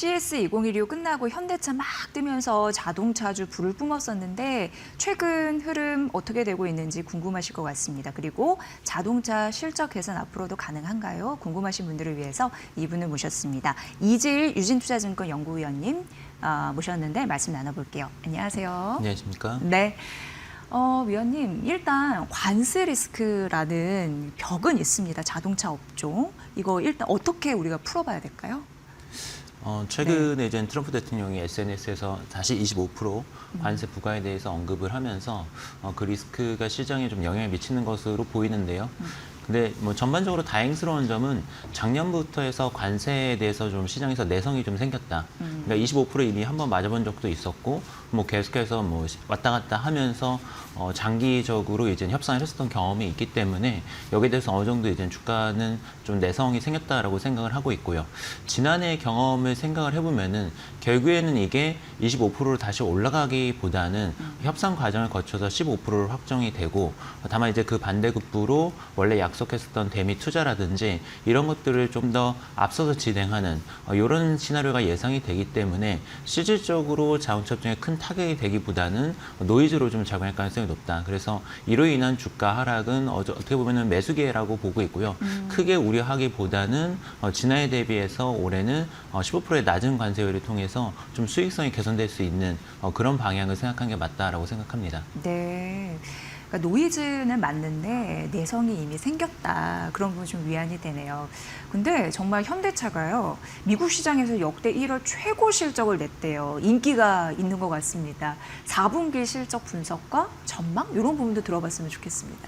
CS2016 끝나고 현대차 막 뜨면서 자동차주 불을 뿜었었는데 최근 흐름 어떻게 되고 있는지 궁금하실 것 같습니다. 그리고 자동차 실적 개선 앞으로도 가능한가요? 궁금하신 분들을 위해서 이분을 모셨습니다. 이재일 유진투자증권 연구위원님 모셨는데 말씀 나눠볼게요. 안녕하세요. 안녕하십니까? 네. 위원님, 일단 관세 리스크라는 벽은 있습니다. 자동차 업종. 이거 일단 어떻게 우리가 풀어봐야 될까요? 최근에 이제 트럼프 대통령이 SNS에서 다시 25% 관세 부과에 대해서 언급을 하면서 그 리스크가 시장에 좀 영향을 미치는 것으로 보이는데요. 근데 뭐 전반적으로 다행스러운 점은 작년부터 해서 관세에 대해서 좀 시장에서 내성이 좀 생겼다. 그러니까 25% 이미 한번 맞아본 적도 있었고, 뭐 계속해서 뭐 왔다 갔다 하면서 장기적으로 이제 협상을 했었던 경험이 있기 때문에 여기에 대해서 어느 정도 이제 주가는 좀 내성이 생겼다라고 생각을 하고 있고요. 지난해 경험을 생각을 해보면은 결국에는 이게 25%로 다시 올라가기보다는 협상 과정을 거쳐서 15%로 확정이 되고, 다만 이제 그 반대급부로 원래 약속했었던 대미 투자라든지 이런 것들을 좀 더 앞서서 진행하는 이런 시나리오가 예상이 되기 때문에 실질적으로 자동차 업종에 큰 타격이 되기보다는 노이즈로 좀 작용할 가능성이 높다. 그래서 이로 인한 주가 하락은 어떻게 보면 매수기회라고 보고 있고요. 크게 우려하기보다는 지난해 대비해서 올해는 15%의 낮은 관세율을 통해서 좀 수익성이 개선될 수 있는 그런 방향을 생각하는 게 맞다라고 생각합니다. 네. 그러니까 노이즈는 맞는데 내성이 이미 생겼다. 그런 부분 좀 위안이 되네요. 근데 정말 현대차가요. 미국 시장에서 역대 1월 최고 실적을 냈대요. 인기가 있는 것 같습니다. 4분기 실적 분석과 전망 이런 부분도 들어봤으면 좋겠습니다.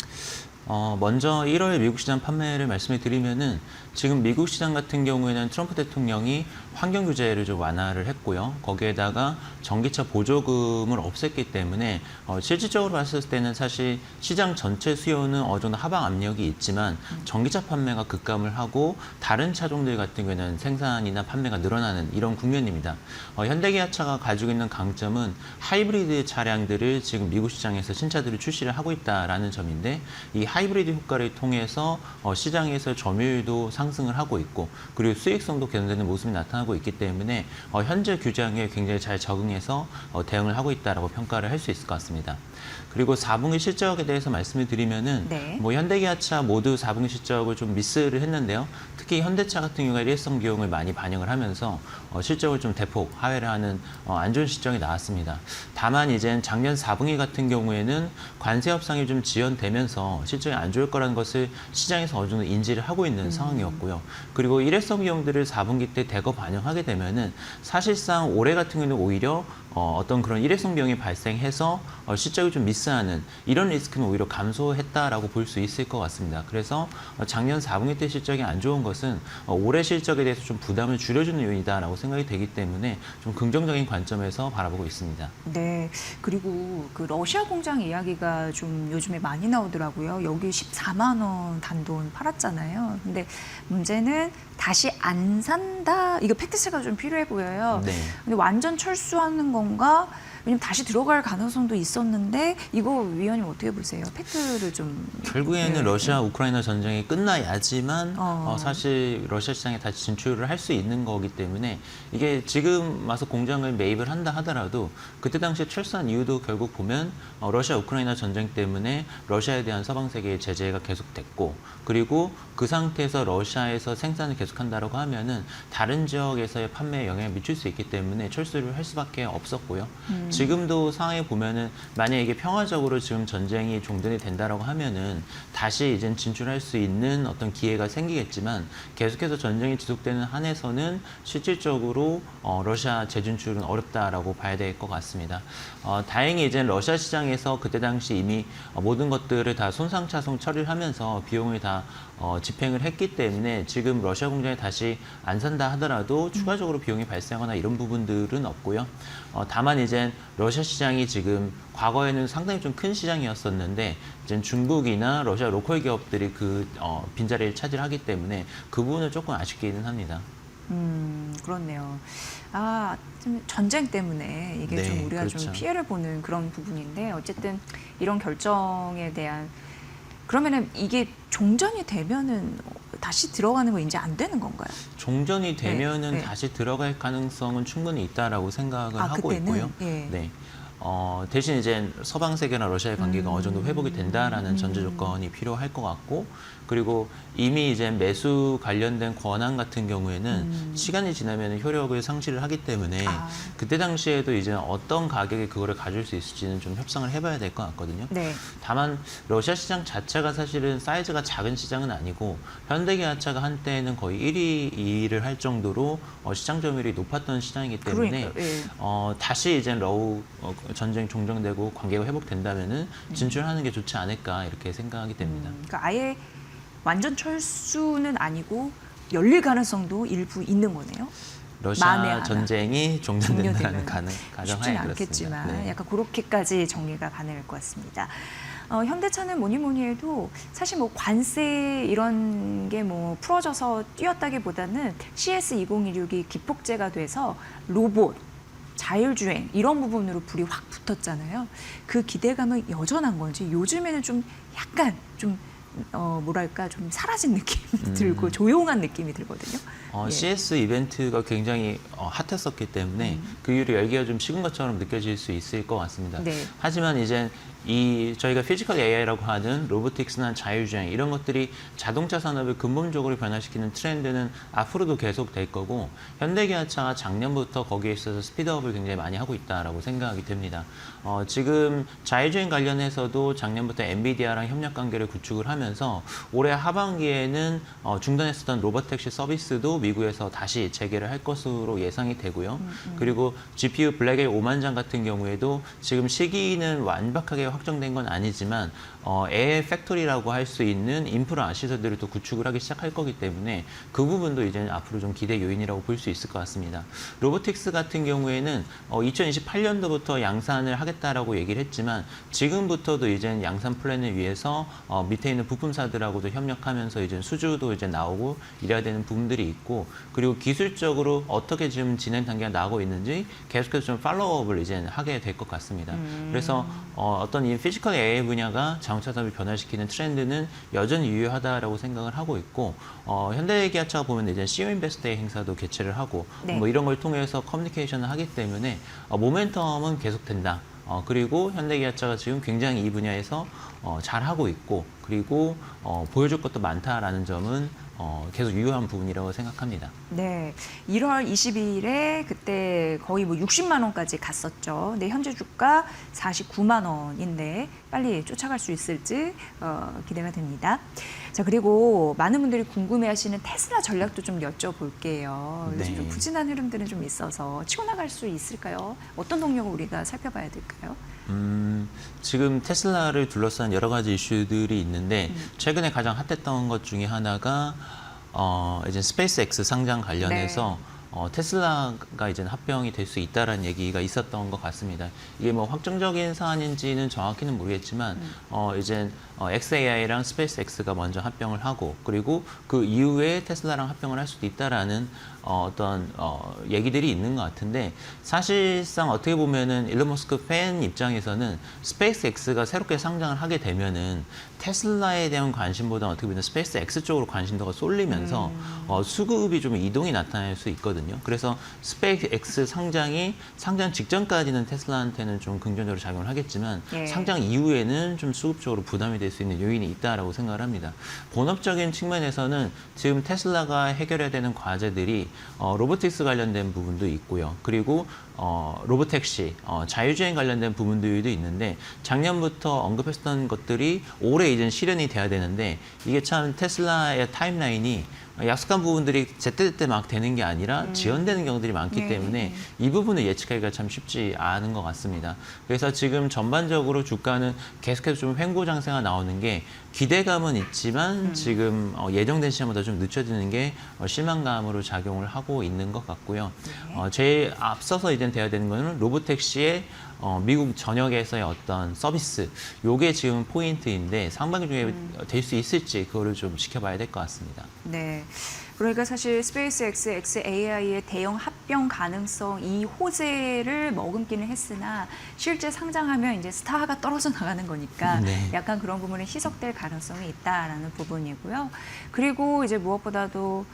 먼저 1월 미국 시장 판매를 말씀을 드리면은 지금 미국 시장 같은 경우에는 트럼프 대통령이 환경 규제를 좀 완화를 했고요. 거기에다가 전기차 보조금을 없앴기 때문에 실질적으로 봤을 때는 사실 시장 전체 수요는 어느 정도 하방 압력이 있지만 전기차 판매가 급감을 하고 다른 차종들 같은 경우에는 생산이나 판매가 늘어나는 이런 국면입니다. 현대기아차가 가지고 있는 강점은 하이브리드 차량들을 지금 미국 시장에서 신차들을 출시를 하고 있다라는 점인데 이 하이브리드 효과를 통해서 시장에서 점유율도 상승을 하고 있고 그리고 수익성도 개선되는 모습이 나타나고 있기 때문에 현재 규제에 굉장히 잘 적응해서 대응을 하고 있다라고 평가를 할 수 있을 것 같습니다. 그리고 4분기 실적에 대해서 말씀을 드리면은 네. 뭐 현대기아차 모두 4분기 실적을 좀 미스를 했는데요. 특히 현대차 같은 경우에 일회성 비용을 많이 반영을 하면서 실적을 좀 대폭 하회를 하는 안 좋은 실적이 나왔습니다. 다만 이제 작년 4분기 같은 경우에는 관세 협상이 좀 지연되면서 실적이 안 좋을 거라는 것을 시장에서 어느 정도 인지를 하고 있는 상황이었고요. 그리고 일회성 비용들을 4분기 때 대거 반영하게 되면은 사실상 올해 같은 경우는 오히려 어떤 그런 일회성 비용이 발생해서 실적을 좀 미스하는 이런 리스크는 오히려 감소했다라고 볼 수 있을 것 같습니다. 그래서 작년 4분기 때 실적이 안 좋은 것은 올해 실적에 대해서 좀 부담을 줄여주는 요인이다라고 생각이 되기 때문에 좀 긍정적인 관점에서 바라보고 있습니다. 네. 그리고 그 러시아 공장 이야기가 좀 요즘에 많이 나오더라고요. 여기 14만 원 단돈 팔았잖아요. 근데 문제는 다시 안 산다. 이거 팩트체크가 좀 필요해 보여요. 네. 근데 완전 철수하는 건가? 왜냐면 다시 들어갈 가능성도 있었는데 이거 위원님 어떻게 보세요? 팩트를 좀 결국에는 네. 러시아 우크라이나 전쟁이 끝나야지만 사실 러시아 시장에 다시 진출을 할 수 있는 거기 때문에 이게 지금 와서 공장을 매입을 한다 하더라도 그때 당시에 철수한 이유도 결국 보면 러시아 우크라이나 전쟁 때문에 러시아에 대한 서방 세계의 제재가 계속됐고 그리고 그 상태에서 러시아에서 생산을 계속한다라고 하면은 다른 지역에서의 판매에 영향을 미칠 수 있기 때문에 철수를 할 수밖에 없었고요. 지금도 상황에 보면은 만약에 이게 평화적으로 지금 전쟁이 종전이 된다라고 하면은 다시 이제 진출할 수 있는 어떤 기회가 생기겠지만 계속해서 전쟁이 지속되는 한에서는 실질적으로 러시아 재진출은 어렵다라고 봐야 될 것 같습니다. 다행히 이제 러시아 시장에서 그때 당시 이미 모든 것들을 다 손상차손 처리를 하면서 비용을 다 집행을 했기 때문에 지금 러시아 공장에 다시 안 산다 하더라도 추가적으로 비용이 발생하거나 이런 부분들은 없고요. 다만 이제 러시아 시장이 지금 과거에는 상당히 좀 큰 시장이었었는데 이제 중국이나 러시아 로컬 기업들이 그 빈자리를 차지하기 때문에 그 부분은 조금 아쉽기는 합니다. 그렇네요. 좀 전쟁 때문에 이게 네, 좀 우리가 그렇죠. 좀 피해를 보는 그런 부분인데 어쨌든 이런 결정에 대한 그러면은 이게 종전이 되면은 다시 들어가는 거 이제 안 되는 건가요? 종전이 되면은 네. 다시 들어갈 가능성은 충분히 있다라고 생각을 하고 그때는? 있고요. 예. 네. 대신 이제 서방 세계나 러시아의 관계가 어느 정도 회복이 된다라는 전제 조건이 필요할 것 같고, 그리고 이미 이제 매수 관련된 권한 같은 경우에는 시간이 지나면 효력을 상실을 하기 때문에 그때 당시에도 이제 어떤 가격에 그거를 가질 수 있을지는 좀 협상을 해봐야 될 것 같거든요. 네. 다만 러시아 시장 자체가 사실은 사이즈가 작은 시장은 아니고 현대기아차가 한때는 거의 1위, 2위를 할 정도로 시장 점유율이 높았던 시장이기 때문에 그러니까요. 예. 다시 이제 러우 전쟁 종정되고 관계가 회복된다면은 진출하는 게 좋지 않을까 이렇게 생각이 됩니다. 그러니까 아예 완전 철수는 아니고 열릴 가능성도 일부 있는 거네요. 만에 러시아 하나. 전쟁이 종전된다는 종료되면 가정하에 쉽지는 그렇습니다. 않겠지만 네. 약간 그렇게까지 정리가 가능할 것 같습니다. 현대차는 뭐니 해도 사실 뭐 관세 이런 게 뭐 풀어져서 뛰었다기보다는 CS2016이 기폭제가 돼서 로봇, 자율주행 이런 부분으로 불이 확 붙었잖아요. 그 기대감은 여전한 건지 요즘에는 좀 약간 좀 뭐랄까 좀 사라진 느낌이 들고 조용한 느낌이 들거든요. 예. CS 이벤트가 굉장히 핫했었기 때문에 그 이후로 열기가 좀 식은 것처럼 느껴질 수 있을 것 같습니다. 네. 하지만 이제 저희가 피지컬 AI라고 하는 로보틱스나 자율주행 이런 것들이 자동차 산업을 근본적으로 변화시키는 트렌드는 앞으로도 계속 될 거고, 현대기아차가 작년부터 거기에 있어서 스피드업을 굉장히 많이 하고 있다라고 생각이 됩니다. 지금 자율주행 관련해서도 작년부터 엔비디아랑 협력 관계를 구축을 하면서 올해 하반기에는 중단했었던 로보택시 서비스도 미국에서 다시 재개를 할 것으로 예상이 되고요. 그리고 GPU 블랙의 5만 장 같은 경우에도 지금 시기는 완벽하게 확정된 건 아니지만 AI 팩토리라고 할 수 있는 인프라 시설들을 또 구축을 하기 시작할 거기 때문에 그 부분도 이제 앞으로 좀 기대 요인이라고 볼 수 있을 것 같습니다. 로보틱스 같은 경우에는 2028년도부터 양산을 하겠다라고 얘기를 했지만 지금부터도 이제 양산 플랜을 위해서 밑에 있는 부품사들하고도 협력하면서 이제 수주도 이제 나오고 이래야 되는 부분들이 있고, 그리고 기술적으로 어떻게 지금 진행 단계가 나오고 있는지 계속해서 좀 팔로우업을 이제 하게 될 것 같습니다. 그래서 어떤 이 피지컬 AI 분야가 자동차 산업을 변화시키는 트렌드는 여전히 유효하다라고 생각을 하고 있고, 현대기아차가 보면 이제 CEO 인베스트데이 행사도 개최를 하고 네. 뭐 이런 걸 통해서 커뮤니케이션을 하기 때문에 모멘텀은 계속된다. 그리고 현대기아차가 지금 굉장히 이 분야에서 잘하고 있고, 그리고 보여줄 것도 많다라는 점은 계속 유효한 부분이라고 생각합니다. 네, 1월 22일에 그때 거의 뭐 60만 원까지 갔었죠. 근데 현재 주가 49만 원인데 빨리 쫓아갈 수 있을지 기대가 됩니다. 자, 그리고 많은 분들이 궁금해하시는 테슬라 전략도 좀 여쭤볼게요. 요즘 네. 좀 부진한 흐름들은 좀 있어서 치고 나갈 수 있을까요? 어떤 동력을 우리가 살펴봐야 될까요? 지금 테슬라를 둘러싼 여러 가지 이슈들이 있는데 최근에 가장 핫했던 것 중에 하나가 이제 스페이스X 상장 관련해서 테슬라가 이제 합병이 될 수 있다라는 얘기가 있었던 것 같습니다. 이게 뭐 확정적인 사안인지는 정확히는 모르겠지만 이제 XAI랑 스페이스X가 먼저 합병을 하고, 그리고 그 이후에 테슬라랑 합병을 할 수도 있다라는 어떤 얘기들이 있는 것 같은데, 사실상 어떻게 보면은 일론 머스크 팬 입장에서는 스페이스X가 새롭게 상장을 하게 되면은 테슬라에 대한 관심보다 어떻게 보면 스페이스X 쪽으로 관심도가 쏠리면서 수급이 좀 이동이 나타날 수 있거든요. 그래서 스페이스X 상장 직전까지는 테슬라한테는 좀 긍정적으로 작용을 하겠지만 예. 상장 이후에는 좀 수급적으로 부담이 될 수 있는 요인이 있다라고 생각을 합니다. 본업적인 측면에서는 지금 테슬라가 해결해야 되는 과제들이 로보틱스 관련된 부분도 있고요. 그리고 로보택시, 자율주행 관련된 부분들도 있는데 작년부터 언급했던 것들이 올해 이제 실현이 돼야 되는데, 이게 참 테슬라의 타임라인이 약속한 부분들이 제때제때 막 되는 게 아니라 지연되는 경우들이 많기 네. 때문에 이 부분을 예측하기가 참 쉽지 않은 것 같습니다. 그래서 지금 전반적으로 주가는 계속해서 좀 횡보 장세가 나오는 게 기대감은 있지만 지금 예정된 시점보다 좀 늦춰지는 게 실망감으로 작용을 하고 있는 것 같고요. 제일 앞서서 이제 돼야 되는 거는 로보택시의 미국 전역에서의 어떤 서비스, 요게 지금 포인트인데 상반기 중에 될 수 있을지 그거를 좀 지켜봐야 될 것 같습니다. 네. 그러니까 사실 스페이스X, xAI의 대형 합병 가능성 이 호재를 머금기는 했으나 실제 상장하면 이제 스타가 떨어져 나가는 거니까 네. 약간 그런 부분에 희석될 가능성이 있다라는 부분이고요. 그리고 이제 무엇보다도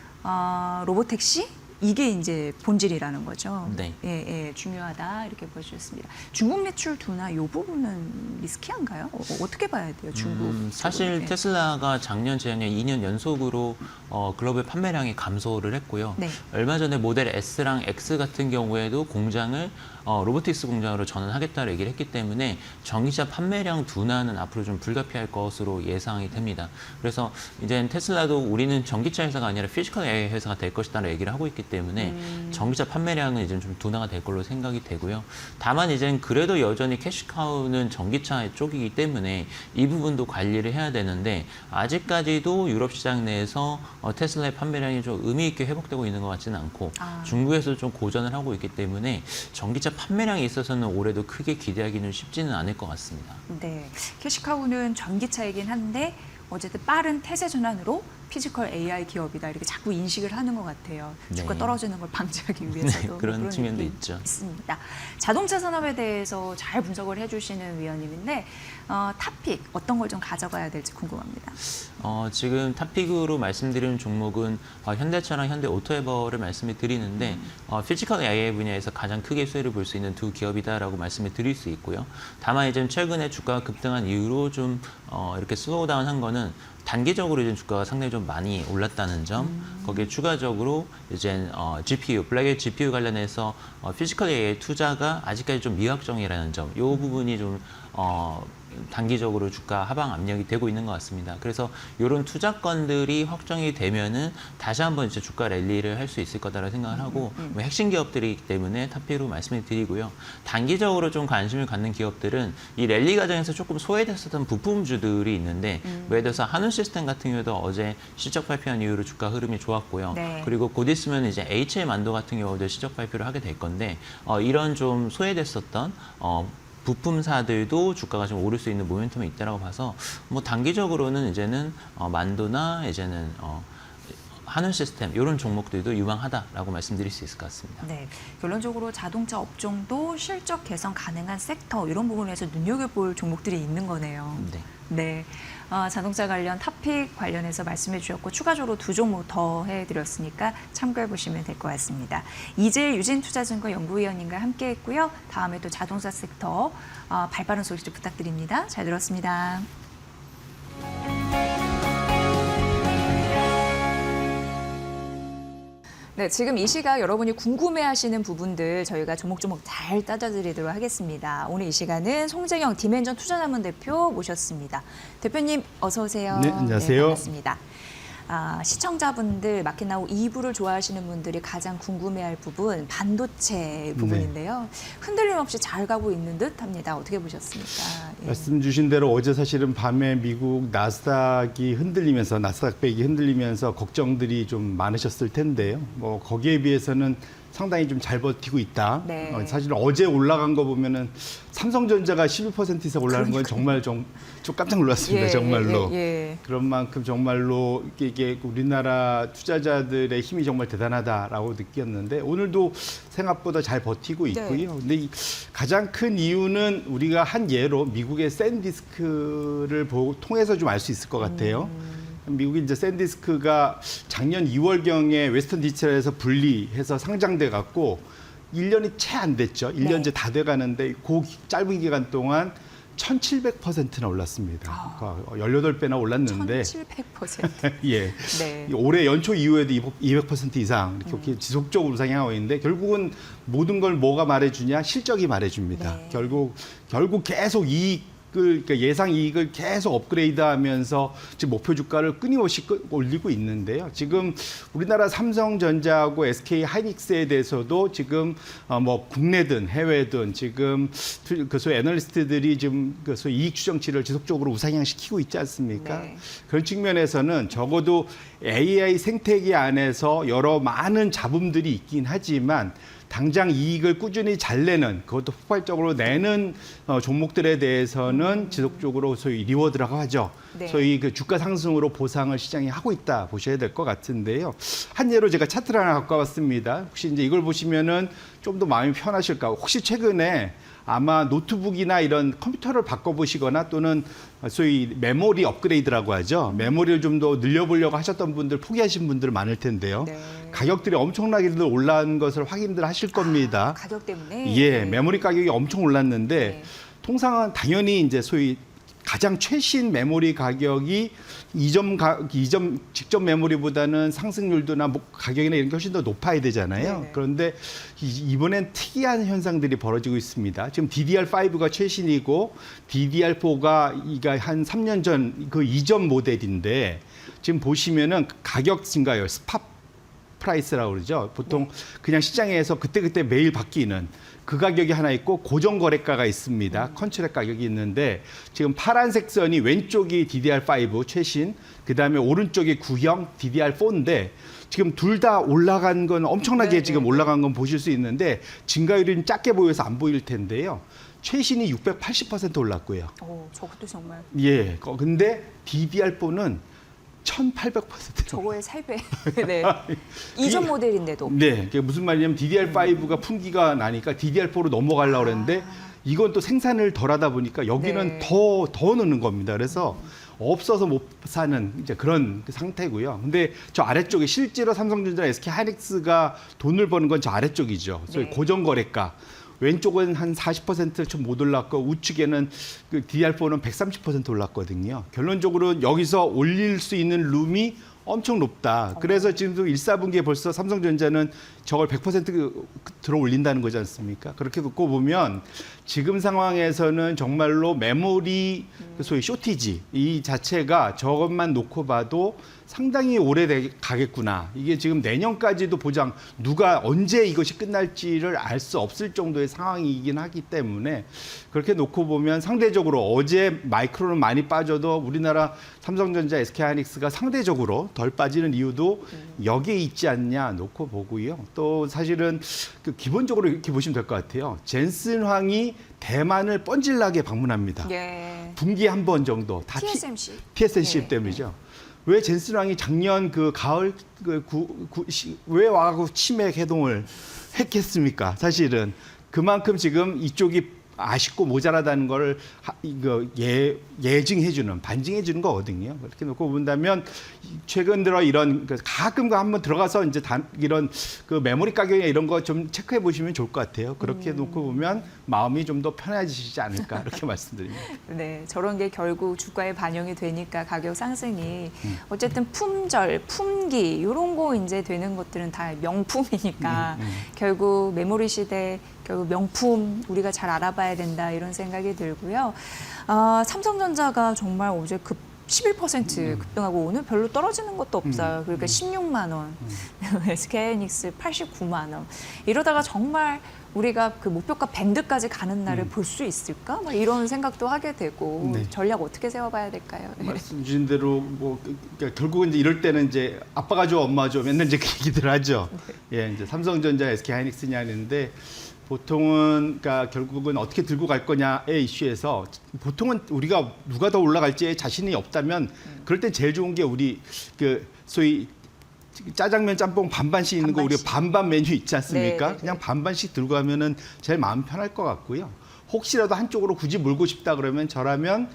로보택시 이게 이제 본질이라는 거죠. 네. 예, 중요하다 이렇게 보여주셨습니다. 중국 매출 둔화 이 부분은 리스키한가요? 어떻게 봐야 돼요, 중국? 사실 쪽은? 예. 테슬라가 작년, 재작년 2년 연속으로 글로벌 판매량이 감소를 했고요. 네. 얼마 전에 모델 S랑 X 같은 경우에도 공장을 로보틱스 공장으로 전환하겠다고 얘기를 했기 때문에 전기차 판매량 둔화는 앞으로 좀 불가피할 것으로 예상이 됩니다. 그래서 이제 테슬라도 우리는 전기차 회사가 아니라 피지컬 AI 회사가 될 것이다라는 얘기를 하고 있기 때문에 전기차 판매량은 이제 좀 둔화가 될 걸로 생각이 되고요. 다만 이제 그래도 여전히 캐시카우는 전기차 쪽이기 때문에 이 부분도 관리를 해야 되는데 아직까지도 유럽 시장 내에서 테슬라의 판매량이 좀 의미 있게 회복되고 있는 것 같지는 않고 중국에서 좀 고전을 하고 있기 때문에 전기차 판매량에 있어서는 올해도 크게 기대하기는 쉽지는 않을 것 같습니다. 네, 캐시카우는 전기차이긴 한데 어쨌든 빠른 태세 전환으로 피지컬 AI 기업이다 이렇게 자꾸 인식을 하는 것 같아요. 주가 네. 떨어지는 걸 방지하기 위해서도 네, 그런 측면도 느낌이 있죠. 있습니다. 자동차 산업에 대해서 잘 분석을 해주시는 위원님인데 탑픽 어떤 걸 좀 가져가야 될지 궁금합니다. 지금 탑픽으로 말씀드리는 종목은 현대차랑 현대오토에버를 말씀을 드리는데 피지컬 AI 분야에서 가장 크게 수혜를 볼 수 있는 두 기업이다라고 말씀을 드릴 수 있고요. 다만 이제 최근에 주가가 급등한 이후로 좀 이렇게 슬로우다운한 거는 단기적으로 이제 주가가 상당히 좀 많이 올랐다는 점, 거기에 추가적으로 이제 GPU, 블랙의 GPU 관련해서 피지컬 AI 투자가 아직까지 좀 미확정이라는 점, 이 부분이 좀 단기적으로 주가 하방 압력이 되고 있는 것 같습니다. 그래서 이런 투자건들이 확정이 되면은 다시 한번 이제 주가 랠리를 할 수 있을 거다라고 생각을 하고 뭐 핵심 기업들이기 때문에 탑픽으로 말씀을 드리고요. 단기적으로 좀 관심을 갖는 기업들은 이 랠리 과정에서 조금 소외됐었던 부품주들이 있는데 예를 들어서 한우 시스템 같은 경우도 어제 실적 발표한 이후로 주가 흐름이 좋았고요. 네. 그리고 곧 있으면 이제 HL 만도 같은 경우도 실적 발표를 하게 될 건데 이런 좀 소외됐었던 부품사들도 주가가 좀 오를 수 있는 모멘텀이 있다라고 봐서 뭐 단기적으로는 이제는 만도나 이제는 한우 시스템 이런 종목들도 유망하다라고 말씀드릴 수 있을 것 같습니다. 네, 결론적으로 자동차 업종도 실적 개선 가능한 섹터 이런 부분에서 눈여겨볼 종목들이 있는 거네요. 네. 네, 자동차 관련 탑픽 관련해서 말씀해 주셨고 추가적으로 두 종목 더 해드렸으니까 참고해 보시면 될 것 같습니다. 이재일 유진투자증권 연구위원님과 함께했고요. 다음에 또 자동차 섹터 발빠른 소식 좀 부탁드립니다. 잘 들었습니다. 네, 지금 이 시각 여러분이 궁금해하시는 부분들 저희가 조목조목 잘 따져드리도록 하겠습니다. 오늘 이 시간은 송재경 디멘전 투자자문 대표 모셨습니다. 대표님 어서 오세요. 네, 안녕하세요. 네, 반갑습니다. 시청자분들 마켓나우 2부를 좋아하시는 분들이 가장 궁금해할 부분 반도체 부분인데요. 흔들림 없이 잘 가고 있는 듯합니다. 어떻게 보셨습니까? 예. 말씀 주신 대로 어제 사실은 밤에 미국 나스닥이 흔들리면서 나스닥 백이 흔들리면서 걱정들이 좀 많으셨을 텐데요. 뭐 거기에 비해서는 상당히 좀 잘 버티고 있다. 네. 사실 어제 올라간 거 보면은 삼성전자가 12% 이상 올라가는 건 정말 좀 깜짝 놀랐습니다. 예, 정말로. 예. 그런 만큼 정말로 이게 우리나라 투자자들의 힘이 정말 대단하다라고 느꼈는데 오늘도 생각보다 잘 버티고 있고요. 근데 이 가장 큰 이유는 우리가 한 예로 미국의 샌디스크를 통해서 좀 알 수 있을 것 같아요. 미국의 이제 샌디스크가 작년 2월경에 웨스턴 디지털에서 분리해서 상장돼 갖고 1년이 채 안 됐죠. 1년째 다 돼 가는데 그 짧은 기간 동안 1,700%나 올랐습니다. 그러니까 18배나 올랐는데 1,700%. 예. 네. 올해 연초 이후에도 200% 이상 이렇게 지속적으로 우상향하고 있는데 결국은 모든 걸 뭐가 말해주냐? 실적이 말해줍니다. 네. 결국 계속 그러니까 예상 이익을 계속 업그레이드하면서 지금 목표 주가를 끊임없이 올리고 있는데요. 지금 우리나라 삼성전자하고 SK 하이닉스에 대해서도 지금 뭐 국내든 해외든 지금 그 소위 애널리스트들이 지금 그 소위 이익 추정치를 지속적으로 우상향시키고 있지 않습니까? 네. 그런 측면에서는 적어도 AI 생태계 안에서 여러 많은 잡음들이 있긴 하지만 당장 이익을 꾸준히 잘 내는 그것도 폭발적으로 내는 종목들에 대해서는 지속적으로 소위 리워드라고 하죠. 네. 소위 그 주가 상승으로 보상을 시장이 하고 있다 보셔야 될 것 같은데요. 한 예로 제가 차트를 하나 갖고 왔습니다. 혹시 이제 이걸 보시면은 좀 더 마음이 편하실까? 혹시 최근에 아마 노트북이나 이런 컴퓨터를 바꿔보시거나 또는 소위 메모리 업그레이드라고 하죠. 메모리를 좀 더 늘려보려고 하셨던 분들 포기하신 분들 많을 텐데요. 네. 가격들이 엄청나게 올라온 것을 확인들 하실 겁니다. 가격 때문에. 예, 네. 메모리 가격이 엄청 올랐는데 네. 통상은 당연히 이제 소위 가장 최신 메모리 가격이 이전 직전 메모리보다는 상승률도나 가격이나 이런 게 훨씬 더 높아야 되잖아요. 네네. 그런데 이번엔 특이한 현상들이 벌어지고 있습니다. 지금 DDR5가 최신이고 DDR4가 한 3년 전 그 이전 모델인데 지금 보시면은 가격 증가율 스팟 프라이스라고 그러죠. 보통 그냥 시장에서 그때그때 매일 바뀌는 그 가격이 하나 있고 고정 거래가가 있습니다. 컨트랙 가격이 있는데 지금 파란색 선이 왼쪽이 DDR5 최신, 그다음에 오른쪽이 구형 DDR4인데 지금 둘 다 올라간 건 엄청나게 네네. 지금 올라간 건 보실 수 있는데 증가율이 작게 보여서 안 보일 텐데요. 최신이 680% 올랐고요. 저것도 정말 예. 근데 DDR4는 1800%. 저거의 3배. 네. 이전 모델인데도. 네, 그게 무슨 말이냐면 DDR5가 품기가 나니까 DDR4로 넘어가려고 그랬는데 이건 또 생산을 덜 하다 보니까 여기는 네. 더 넣는 겁니다. 그래서 없어서 못 사는 이제 그런 상태고요. 근데 저 아래쪽에 실제로 삼성전자, SK 하이닉스가 돈을 버는 건 저 아래쪽이죠. 소위 네. 고정 거래가. 왼쪽은 한 40% 좀 못 올랐고 우측에는 그 DDR4는 130% 올랐거든요. 결론적으로 여기서 올릴 수 있는 룸이 엄청 높다. 그래서 지금도 1사분기에 벌써 삼성전자는 저걸 100% 들어 올린다는 거지 않습니까? 그렇게 놓고 보면 지금 상황에서는 정말로 메모리 소위 쇼티지 이 자체가 저것만 놓고 봐도 상당히 오래 가겠구나. 이게 지금 내년까지도 보장 누가 언제 이것이 끝날지를 알 수 없을 정도의 상황이긴 하기 때문에 그렇게 놓고 보면 상대적으로 어제 마이크로는 많이 빠져도 우리나라 삼성전자, SK하이닉스가 상대적으로 덜 빠지는 이유도 여기에 있지 않냐 놓고 보고요. 또 사실은 그 기본적으로 이렇게 보시면 될 것 같아요. 젠슨 황이 대만을 뻔질나게 방문합니다. 예. 분기에 한 번 정도 다 TSMC. TSMC 네. 때문이죠. 왜 젠슨 왕이 작년 그 가을 왜 와가지고 치맥 해동을 했겠습니까? 사실은 그만큼 지금 이쪽이 아쉽고 모자라다는 걸 예증해주는 반증해주는 거거든요. 그렇게 놓고 본다면 최근 들어 이런 가끔 한번 들어가서 이제 이런 그 메모리 가격이나 이런 거 좀 체크해 보시면 좋을 것 같아요. 그렇게 놓고 보면 마음이 좀 더 편해지시지 않을까 이렇게 말씀드립니다. 네, 저런 게 결국 주가에 반영이 되니까 가격 상승이 어쨌든 품절, 품기 이런 거 이제 되는 것들은 다 명품이니까 결국 메모리 시대 결국 명품 우리가 잘 알아봐야 된다 이런 생각이 들고요. 삼성전자가 정말 어제 11% 급등하고 오늘 별로 떨어지는 것도 없어요. 그러니까 16만 원, SK하이닉스 89만 원. 이러다가 정말 우리가 그 목표가 밴드까지 가는 날을 볼 수 있을까? 막 이런 생각도 하게 되고 네. 전략 어떻게 세워봐야 될까요? 네. 말씀 주신 대로 그러니까 결국은 이제 이럴 때는 이제 아빠가 줘, 엄마 줘 맨날 이제 그 얘기들 하죠. 예, 이제 삼성전자, SK하이닉스냐 하는데 보통은 그러니까 결국은 어떻게 들고 갈 거냐의 이슈에서 보통은 우리가 누가 더 올라갈지에 자신이 없다면 그럴 때 제일 좋은 게 우리 그 소위 짜장면 짬뽕 반반씩 있는 거 우리가 반반 메뉴 있지 않습니까? 네, 네, 그냥 반반씩 들고 가면은 제일 마음 편할 것 같고요. 혹시라도 한쪽으로 굳이 몰고 싶다 그러면 저라면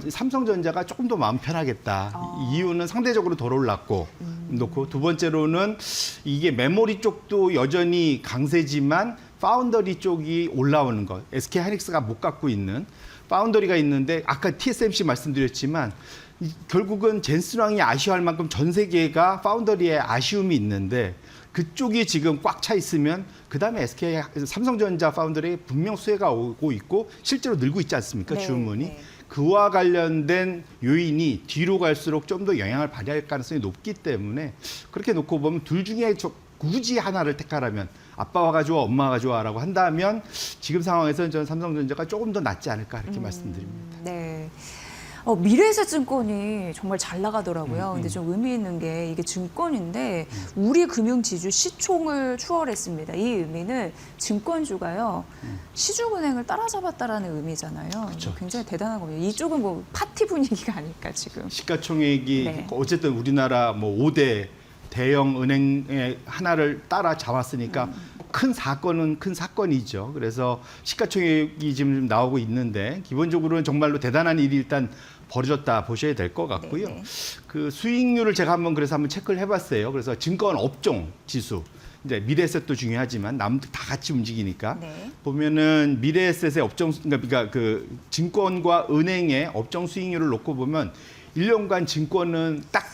삼성전자가 조금 더 마음 편하겠다. 이유는 상대적으로 덜 올랐고 놓고 두 번째로는 이게 메모리 쪽도 여전히 강세지만 파운더리 쪽이 올라오는 것. SK하이닉스가 못 갖고 있는 파운더리가 있는데 아까 TSMC 말씀드렸지만 결국은 젠슨 왕이 아쉬워할 만큼 전 세계가 파운더리에 아쉬움이 있는데 그쪽이 지금 꽉 차 있으면 그다음에 삼성전자 파운더리에 분명 수혜가 오고 있고 실제로 늘고 있지 않습니까? 네, 주문이. 네. 그와 관련된 요인이 뒤로 갈수록 좀 더 영향을 발휘할 가능성이 높기 때문에 그렇게 놓고 보면 둘 중에 굳이 하나를 택하라면 아빠가 좋아, 엄마가 좋아라고 한다면 지금 상황에서는 저는 삼성전자가 조금 더 낫지 않을까 이렇게 말씀드립니다. 네. 미래에셋증권이 정말 잘 나가더라고요. 근데 좀 의미 있는 게 이게 증권인데 우리 금융지주 시총을 추월했습니다. 이 의미는 증권주가요. 시중은행을 따라잡았다라는 의미잖아요. 그쵸. 굉장히 대단한 거예요. 이쪽은 뭐 파티 분위기가 아닐까 지금. 시가총액이 네. 어쨌든 우리나라 뭐 5대 대형 은행의 하나를 따라잡았으니까 큰 사건은 큰 사건이죠. 그래서 시가총액이 지금 나오고 있는데 기본적으로는 정말로 대단한 일이 일단 벌어졌다 보셔야 될 것 같고요. 네네. 그 수익률을 제가 한번 체크를 해봤어요. 그래서 증권 업종 지수. 이제 미래에셋도 중요하지만 남들 다 같이 움직이니까 네. 보면은 미래에셋의 업종 그러니까 그 증권과 은행의 업종 수익률을 놓고 보면 1년간 증권은 딱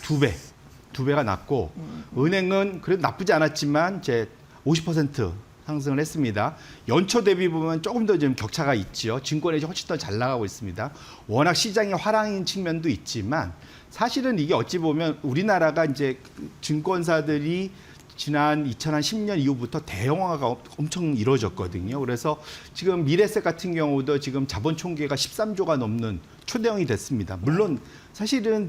두 배가 났고 은행은 그래도 나쁘지 않았지만 이제 50% 상승을 했습니다. 연초 대비 보면 조금 더 좀 격차가 있죠. 증권이 훨씬 더 잘 나가고 있습니다. 워낙 시장이 화랑인 측면도 있지만 사실은 이게 어찌 보면 우리나라가 이제 증권사들이 지난 2010년 이후부터 대형화가 엄청 이루어졌거든요. 그래서 지금 미래에셋 같은 경우도 지금 자본 총계가 13조가 넘는 초대형이 됐습니다. 물론 사실은